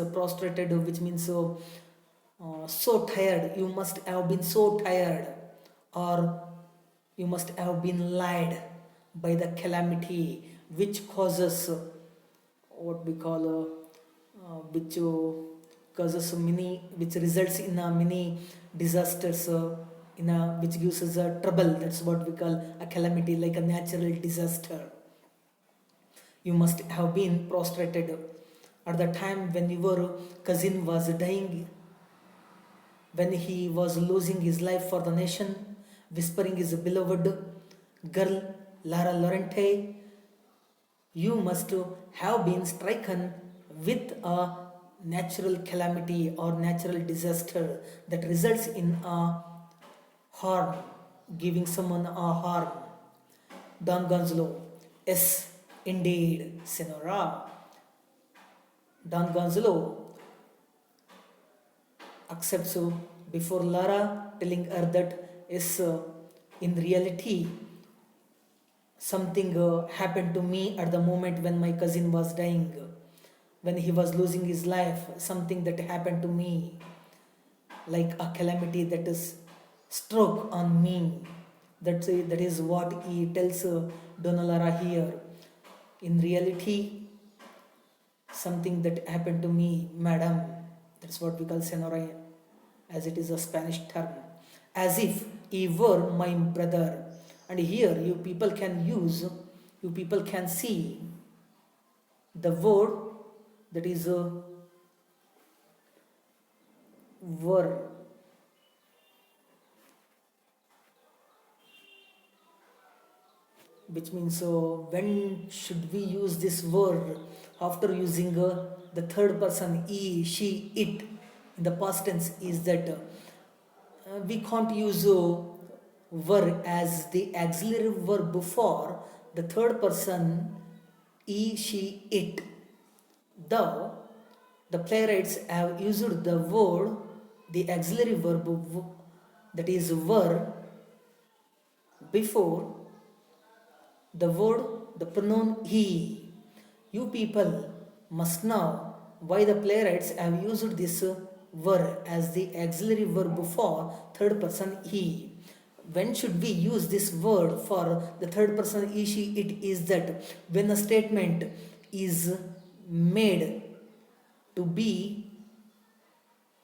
so tired. You must have been so tired, or you must have been lied by the calamity which causes what we call which causes many, which results in many disasters, which gives us a trouble. That's what we call a calamity, like a natural disaster. You must have been prostrated at the time when your cousin was dying, when he was losing his life for the nation, whispering his beloved girl Lara Lorente. You must have been stricken with a natural calamity or natural disaster that results in a harm, giving someone a harm. Don Gonzalo. Yes, indeed, Senora. Don Gonzalo accepts before Lara, telling her that is in reality something happened to me at the moment when my cousin was dying, when he was losing his life. Something that happened to me, like a calamity that is struck on me. That is what he tells Donna Lara here. In reality, something that happened to me, madam. That's what we call senora, as it is a Spanish term. As if he were my brother. And here you people can see the word that is were, which means when should we use this word after using the third person he, she, it in the past tense, is that we can't use were as the auxiliary verb for the third person he, she, it. Though the playwrights have used the word, the auxiliary verb that is were, before the word, the pronoun he. You people must know why the playwrights have used this were as the auxiliary verb for third person he. When should we use this word for the third person he, she, it, is that when a statement is made to be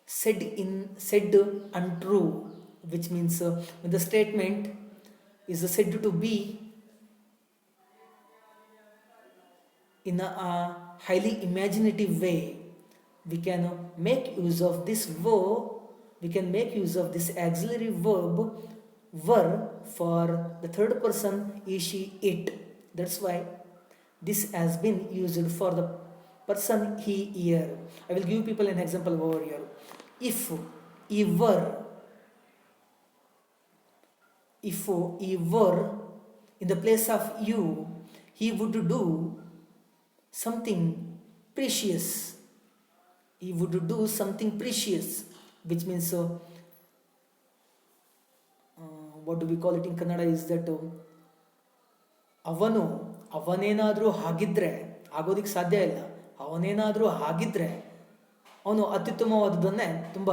said untrue, which means when the statement is said to be in a highly imaginative way, we can make use of this verb, we can make use of this auxiliary verb were for the third person he, she, it. That's why this has been used for the person he here. I will give people an example over here. If he were, if he were in the place of you, he would do something precious. He would do something precious, which means what do we call it in Kannada is that ಅವನೇನಾದರೂ ಹಾಗಿದ್ರೆ, ಆಗೋದಿಕ್ಕೆ ಸಾಧ್ಯ ಇಲ್ಲ, ಅವನೇನಾದರೂ ಹಾಗಿದ್ರೆ ಅವನು ಅತ್ಯುತ್ತಮವಾದದ್ದನ್ನೇ, ತುಂಬ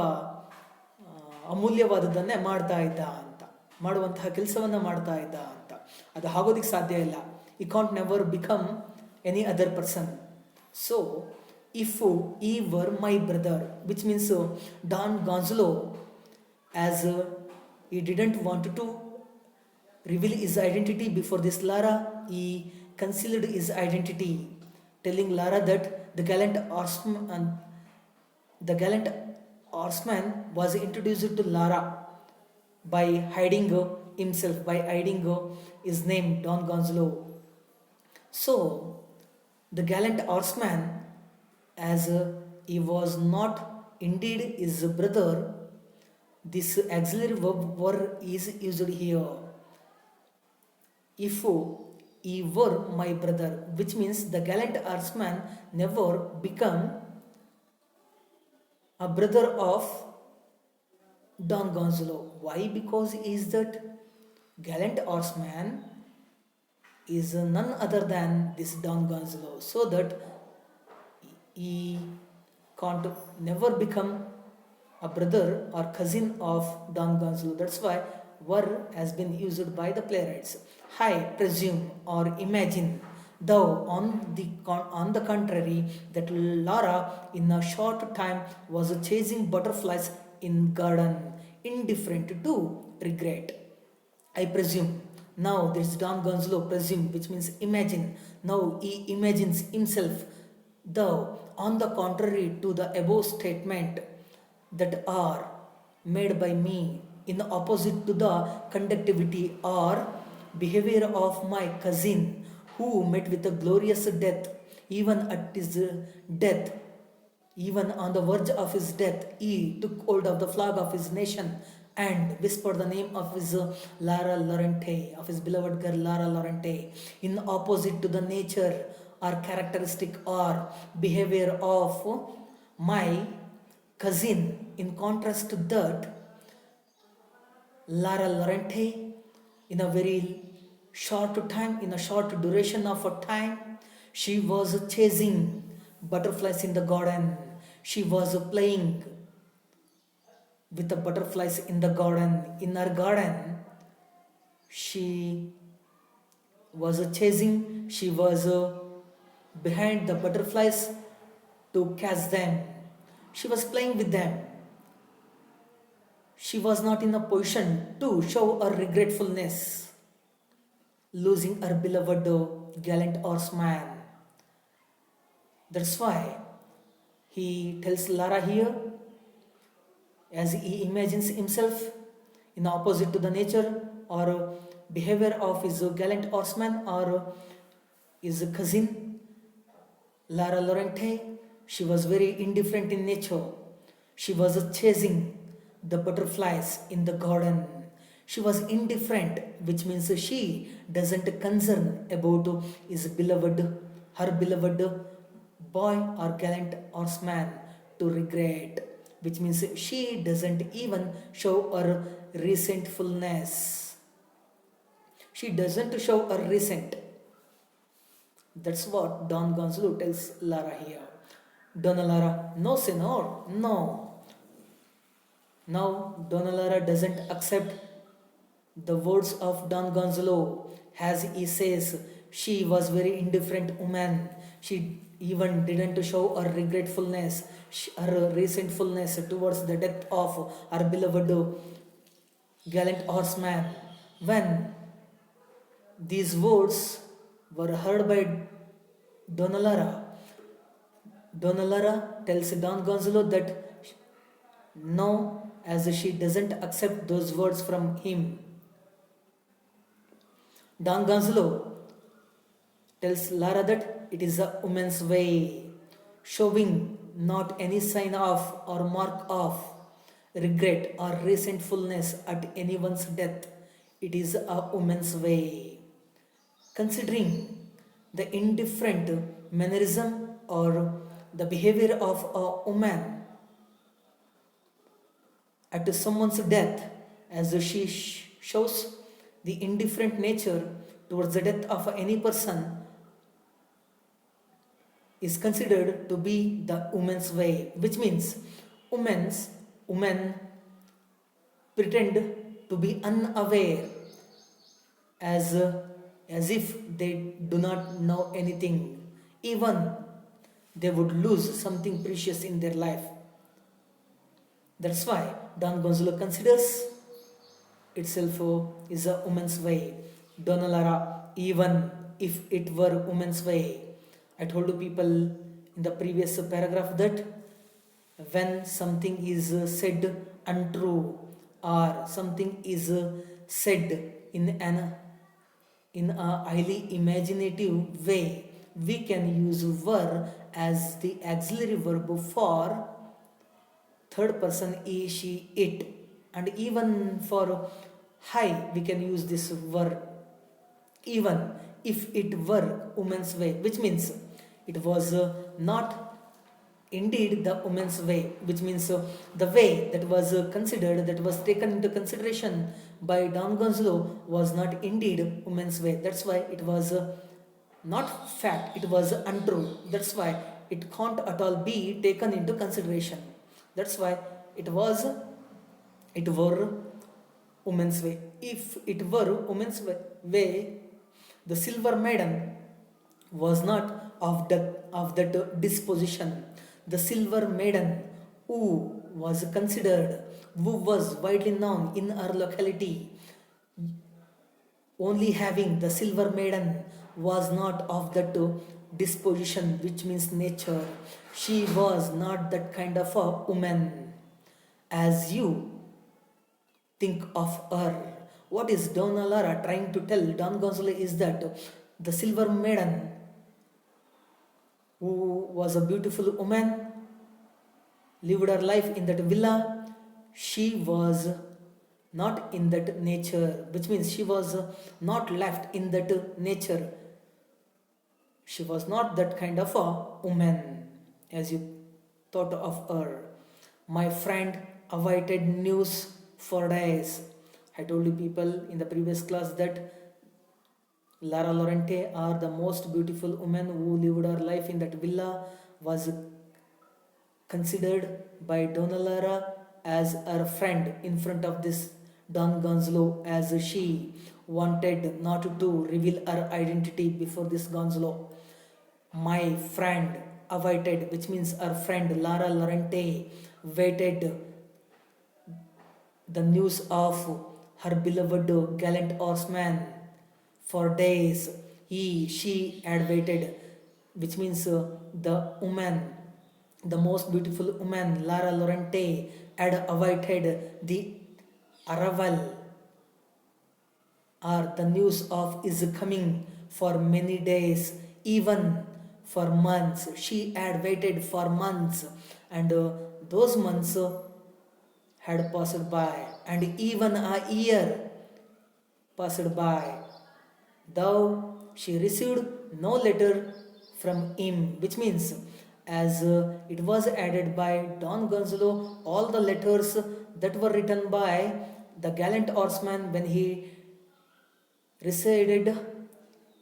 ಅಮೂಲ್ಯವಾದದ್ದನ್ನೇ ಮಾಡ್ತಾ ಇದ್ದ ಅಂತ, ಮಾಡುವಂತಹ ಕೆಲಸವನ್ನು ಮಾಡ್ತಾ ಇದ್ದ ಅಂತ. ಅದು ಆಗೋದಿಕ್ಕೆ ಸಾಧ್ಯ ಇಲ್ಲ. ಈ can't never become any other person. So if he were my brother, which means Don Gonzalo, as he didn't want to reveal his identity before this Lara, he concealed his identity, telling Lara that the gallant horseman was introduced to Lara by hiding himself, by hiding his name Don Gonzalo. So the gallant horseman, as he was not indeed his brother, this auxiliary verb were is used here. If he were my brother, which means the gallant horseman never become a brother of Don Gonzalo. Why? Because he is that gallant horseman is none other than this Don Gonzalo, so that he can't never become a brother or cousin of Don Gonzalo. That's why were has been used by the playwrights. I presume or imagine, though on the contrary, that Lara in a short time was chasing butterflies in garden, indifferent to regret. I presume. Now this Don Gonzalo presume, which means imagine. Now he imagines himself, though on the contrary to the above statement, that are made by me in opposite to the conductivity or behavior of my cousin, who met with a glorious death. Even at his death, even on the verge of his death, he took hold of the flag of his nation and whispered the name of his Lara Lorente, of his beloved girl Lara Lorente, in opposite to the nature or characteristic or behavior of my cousin. In contrast to that, Lara Lorente, in a very short time, in a short duration of a time, she was chasing butterflies in the garden. She was playing with the butterflies in the garden. In her garden, she was chasing, she was behind the butterflies to catch them. She was playing with them. She was not in a position to show her regretfulness, losing her beloved gallant horseman. That's why he tells Lara here, as he imagines himself in opposite to the nature or behavior of his gallant horseman or his cousin Lara Lorente. She was very indifferent in nature. She was chasing the butterflies in the garden. She was indifferent, which means she doesn't concern about his beloved, her beloved boy or gallant horseman to regret, which means she doesn't even show her resentfulness. She doesn't show her resent. That's what Don Gonzalo tells Lara here. Donna Lara, no senor, no. Now Donna Lara doesn't accept the words of Don Gonzalo, as he says she was very indifferent woman. She even didn't show her regretfulness, her resentfulness towards the death of her beloved gallant horseman. When these words were heard by Donna Lara, Donna Lara tells Don Gonzalo that no, as she doesn't accept those words from him. Don Gonzalo tells Lara that it is a woman's way, showing not any sign of or mark of regret or resentfulness at anyone's death. It is a woman's way. Considering the indifferent mannerism or the behavior of a woman at someone's death, as she shows the indifferent nature towards the death of any person, is considered to be the woman's way, which means women pretend to be unaware, as if they do not know anything, even they would lose something precious in their life. That's why Don Gonzalo considers itself is a woman's way. Donna Lara, even if it were woman's way, I told you people in the previous paragraph that when something is said untrue or something is said in a highly imaginative way, we can use were as the auxiliary verb for third person he, she, it, and even for I we can use this were even if it were woman's way, which means it was not indeed the woman's way, which means the way that was considered, that was taken into consideration by Don Gonzalo was not indeed woman's way. That's why it was not fact, it was untrue. That's why it can't at all be taken into consideration. That's why it were woman's way. If it were woman's way, the silver maiden was not of that disposition. The silver maiden who was considered, who was widely known in our locality, only having the silver maiden was not of that disposition, which means nature. She was not that kind of a woman as you think of her. What is Donna Lara trying to tell Don Gonzalo is that the silver maiden, who was a beautiful woman, lived her life in that villa. She was not in that nature, which means she was not left in that nature. She was not that kind of a woman as you thought of her. My friend awaited news for days. I told you people in the previous class that Lara Lorente are the most beautiful woman who lived her life in that villa, was considered by Donna as her friend in front of this Don Gonzalo, as she wanted not to reveal her identity before this Gonzalo. My friend awaited, which means her friend Lara Lorente waited the news of her beloved gallant horseman for days. She had waited, which means the woman, the most beautiful woman, Lara Lorente, had awaited the arrival or the news of is coming for many days, even for months. She had waited for months, and those months had passed by, and even a year passed by. Though she received no letter from him, which means as it was added by Don Gonzalo, all the letters that were written by the gallant horseman when he resided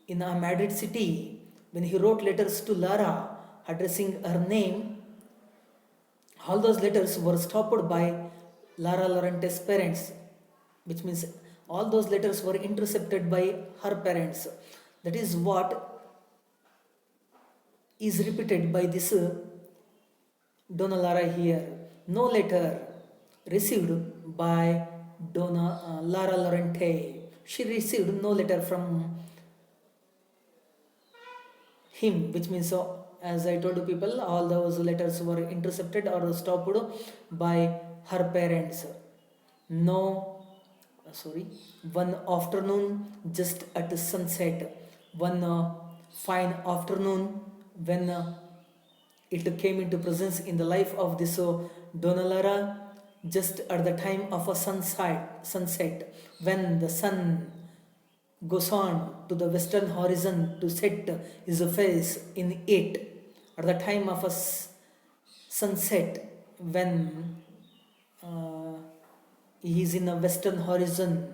in a Madrid city, when he wrote letters to Lara addressing her name, all those letters were stopped by Lara Lorente's parents, which means all those letters were intercepted by her parents. That is what is repeated by this Donna Lara here. No letter received by Donna Lara Lorente. She received no letter from him, which means as I told you people, all those letters were intercepted or stopped by her parents. No, sorry, one afternoon just at sunset, one fine afternoon when it came into presence in the life of this Donna Lara, just at the time of a sunset, when the sun goes on to the western horizon to set his face in it, at the time of a sunset, when uh, he is in a western horizon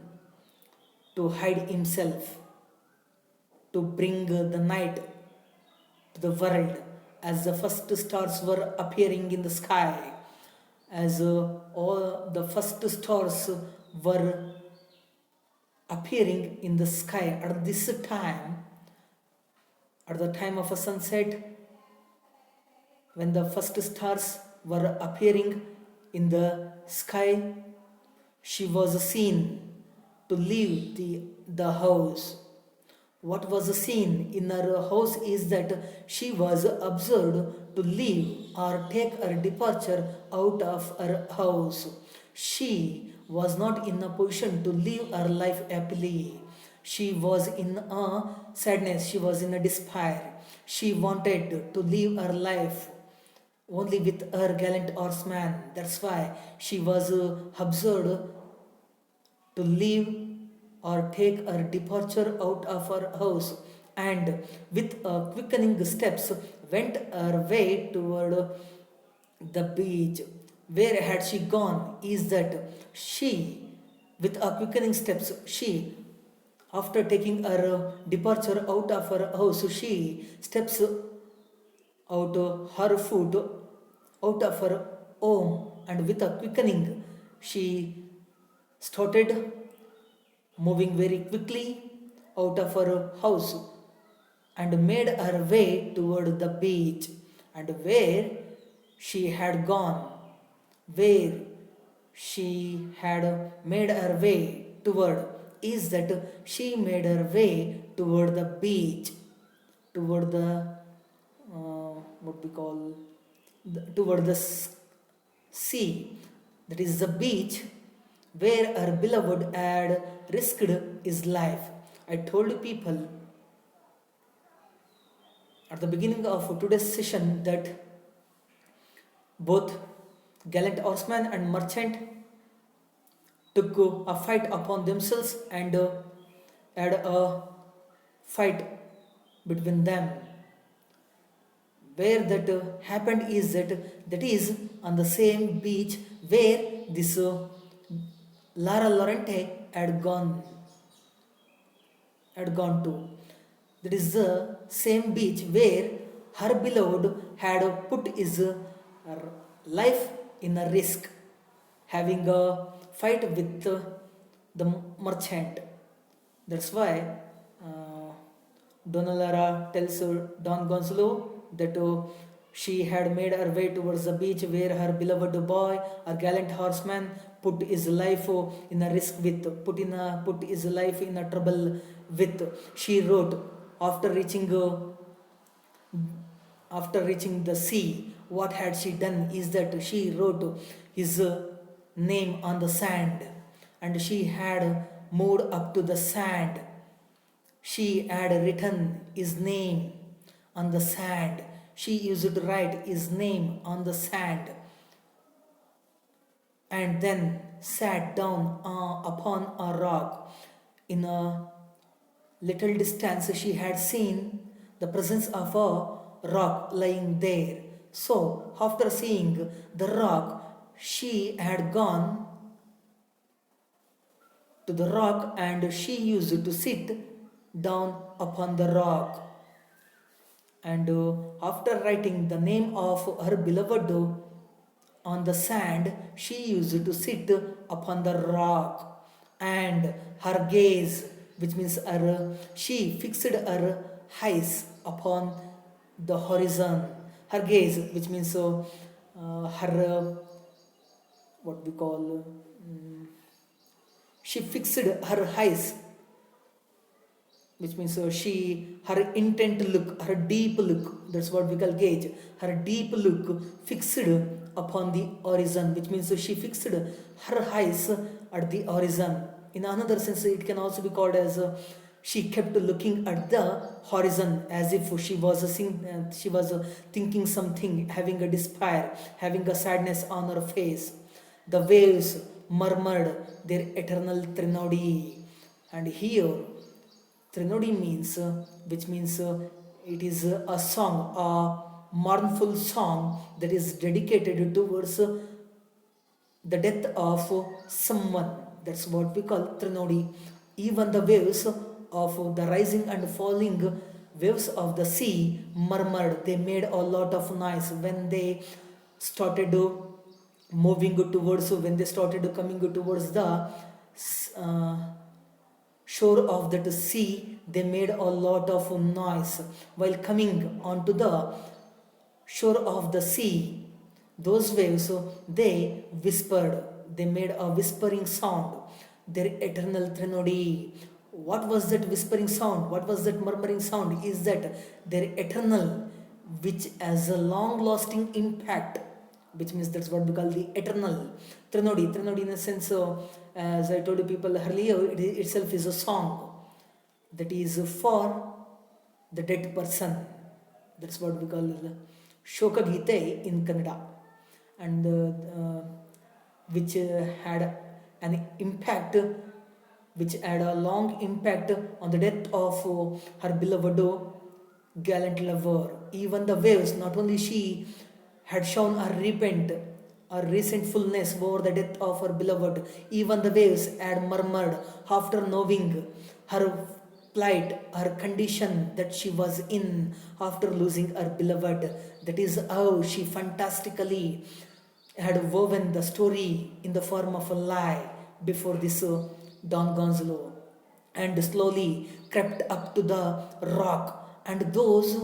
to hide himself, to bring the night to the world, as the first stars were appearing in the sky, as all the first stars were appearing in the sky at this time, at the time of a sunset, when the first stars were appearing in the sky, she was seen to leave the house. What was seen in her house is that she was observed to leave or take her departure out of her house. She was not in a position to live her life happily. She was in a sadness, she was in a despair. She wanted to live her life only with her gallant horseman. That's why she was observed to leave or take her departure out of her house, and with quickening steps went her way toward the beach. Where had she gone is that she, with a quickening steps, she, after taking her departure out of her house, she steps out her foot out of her home, and with a quickening she started moving very quickly out of her house and made her way toward the beach. And where she had gone, where she had made her way toward, is that she made her way toward the beach, toward the what we call toward the sea, that is the beach where her beloved had risked his life. I told people at the beginning of today's session that both gallant horseman and merchant took a fight upon themselves and had a fight between them. Where that happened is that is on the same beach where this Lara Lorente had gone to. That is the same beach where her beloved had put his life in a risk, having a fight with the merchant. That's why Donalara tells Don Gonzalo that she had made her way towards the beach where her beloved boy, a gallant horseman, put his life in a risk with, put his life in a trouble with. She wrote after reaching the sea. What had she done is that she wrote his name on the sand, and she had moved up to the sand. She had written his name on the sand. She used to write his name on the sand and then sat down upon a rock. In a little distance, she had seen the presence of a rock lying there. So, after seeing the rock, she had gone to the rock and she used to sit down upon the rock. And after writing the name of her beloved on the sand, she used to sit upon the rock, and her gaze, which means she fixed her eyes upon the horizon. Her gaze, which means her what we call she fixed her eyes, which means her intent look, her deep look, that's what we call gaze, her deep look fixed upon the horizon, which means she fixed her eyes at the horizon. In another sense, it can also be called as she kept looking at the horizon as if she was thinking something, having a despair, having a sadness on her face. The waves murmured their eternal Trinodi. And here Trinodi means, which means it is a song, a mournful song that is dedicated towards the death of someone. That's what we call Trinodi. Even the waves of the rising and falling waves of the sea murmured. They made a lot of noise when they started when they started coming towards the uh, shore of that sea. They made a lot of noise while coming onto the shore of the sea. Those waves, they whispered, they made a whispering sound, their eternal Trinodi. What was that whispering sound? What was that murmuring sound? Is that their eternal, which has a long lasting impact, which means that's what we call the eternal Trinodi. Trinodi, in a sense, as I told you people earlier, it itself is a song that is for the dead person. That's what we call Shoka Gite in Kannada, and which had an impact, which had a long impact on the death of her beloved gallant lover. Even the waves, not only she had shown her resentfulness over the death of her beloved, even the waves had murmured after knowing her plight, her condition that she was in after losing her beloved. That is how she fantastically had woven the story in the form of a lie before this Don Gonzalo, and slowly crept up to the rock. And those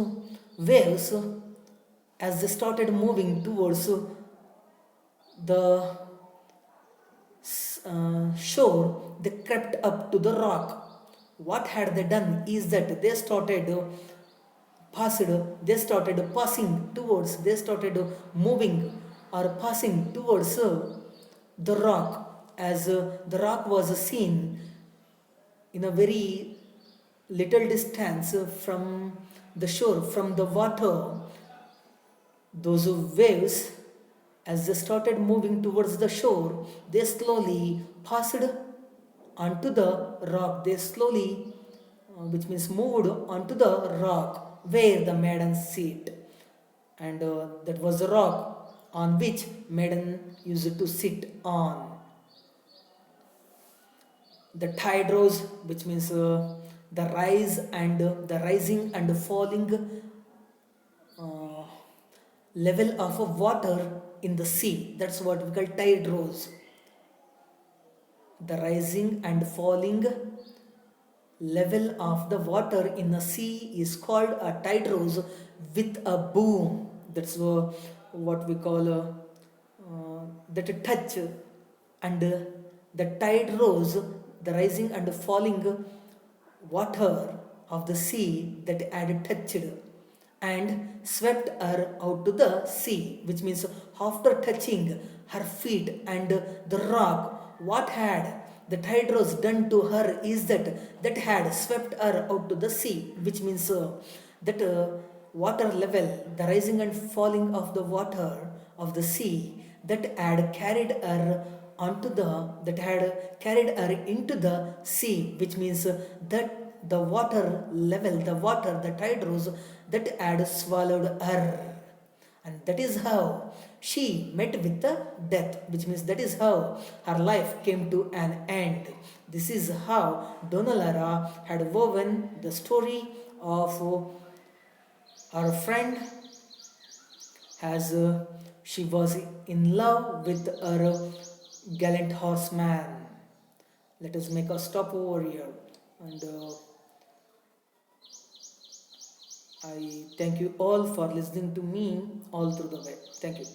waves, as they started moving towards the shore, they crept up to the rock. What had they done is that they started moving or passing towards the rock, as the rock was seen in a very little distance from the shore, from the water. Those waves, As they started moving towards the shore, they slowly passed onto the rock. They slowly, which means moved onto the rock where the maiden sit. And that was the rock on which maiden used to sit on. The tide rose, which means the rise and the rising and falling uh, level of water in the sea. That's what we call tide rose. The rising and falling level of the water in the sea is called a tide rose with a boom. That's what we call that touch. And the tide rose, the rising and falling water of the sea that had touched and swept her out to the sea, which means after touching her feet and the rock, what had the tide rose done to her is that had swept her out to the sea, which means that water level, the rising and falling of the water of the sea that had carried her onto the that had carried her into the sea, which means that the water level, the water, the tide rose that had swallowed her. And that is how she met with the death, which means that is how her life came to an end. This is how Donna Lara had woven the story of her friend as she was in love with her gallant horseman. Let us make a stop over here, and I thank you all for listening to me all through the way. Thank you.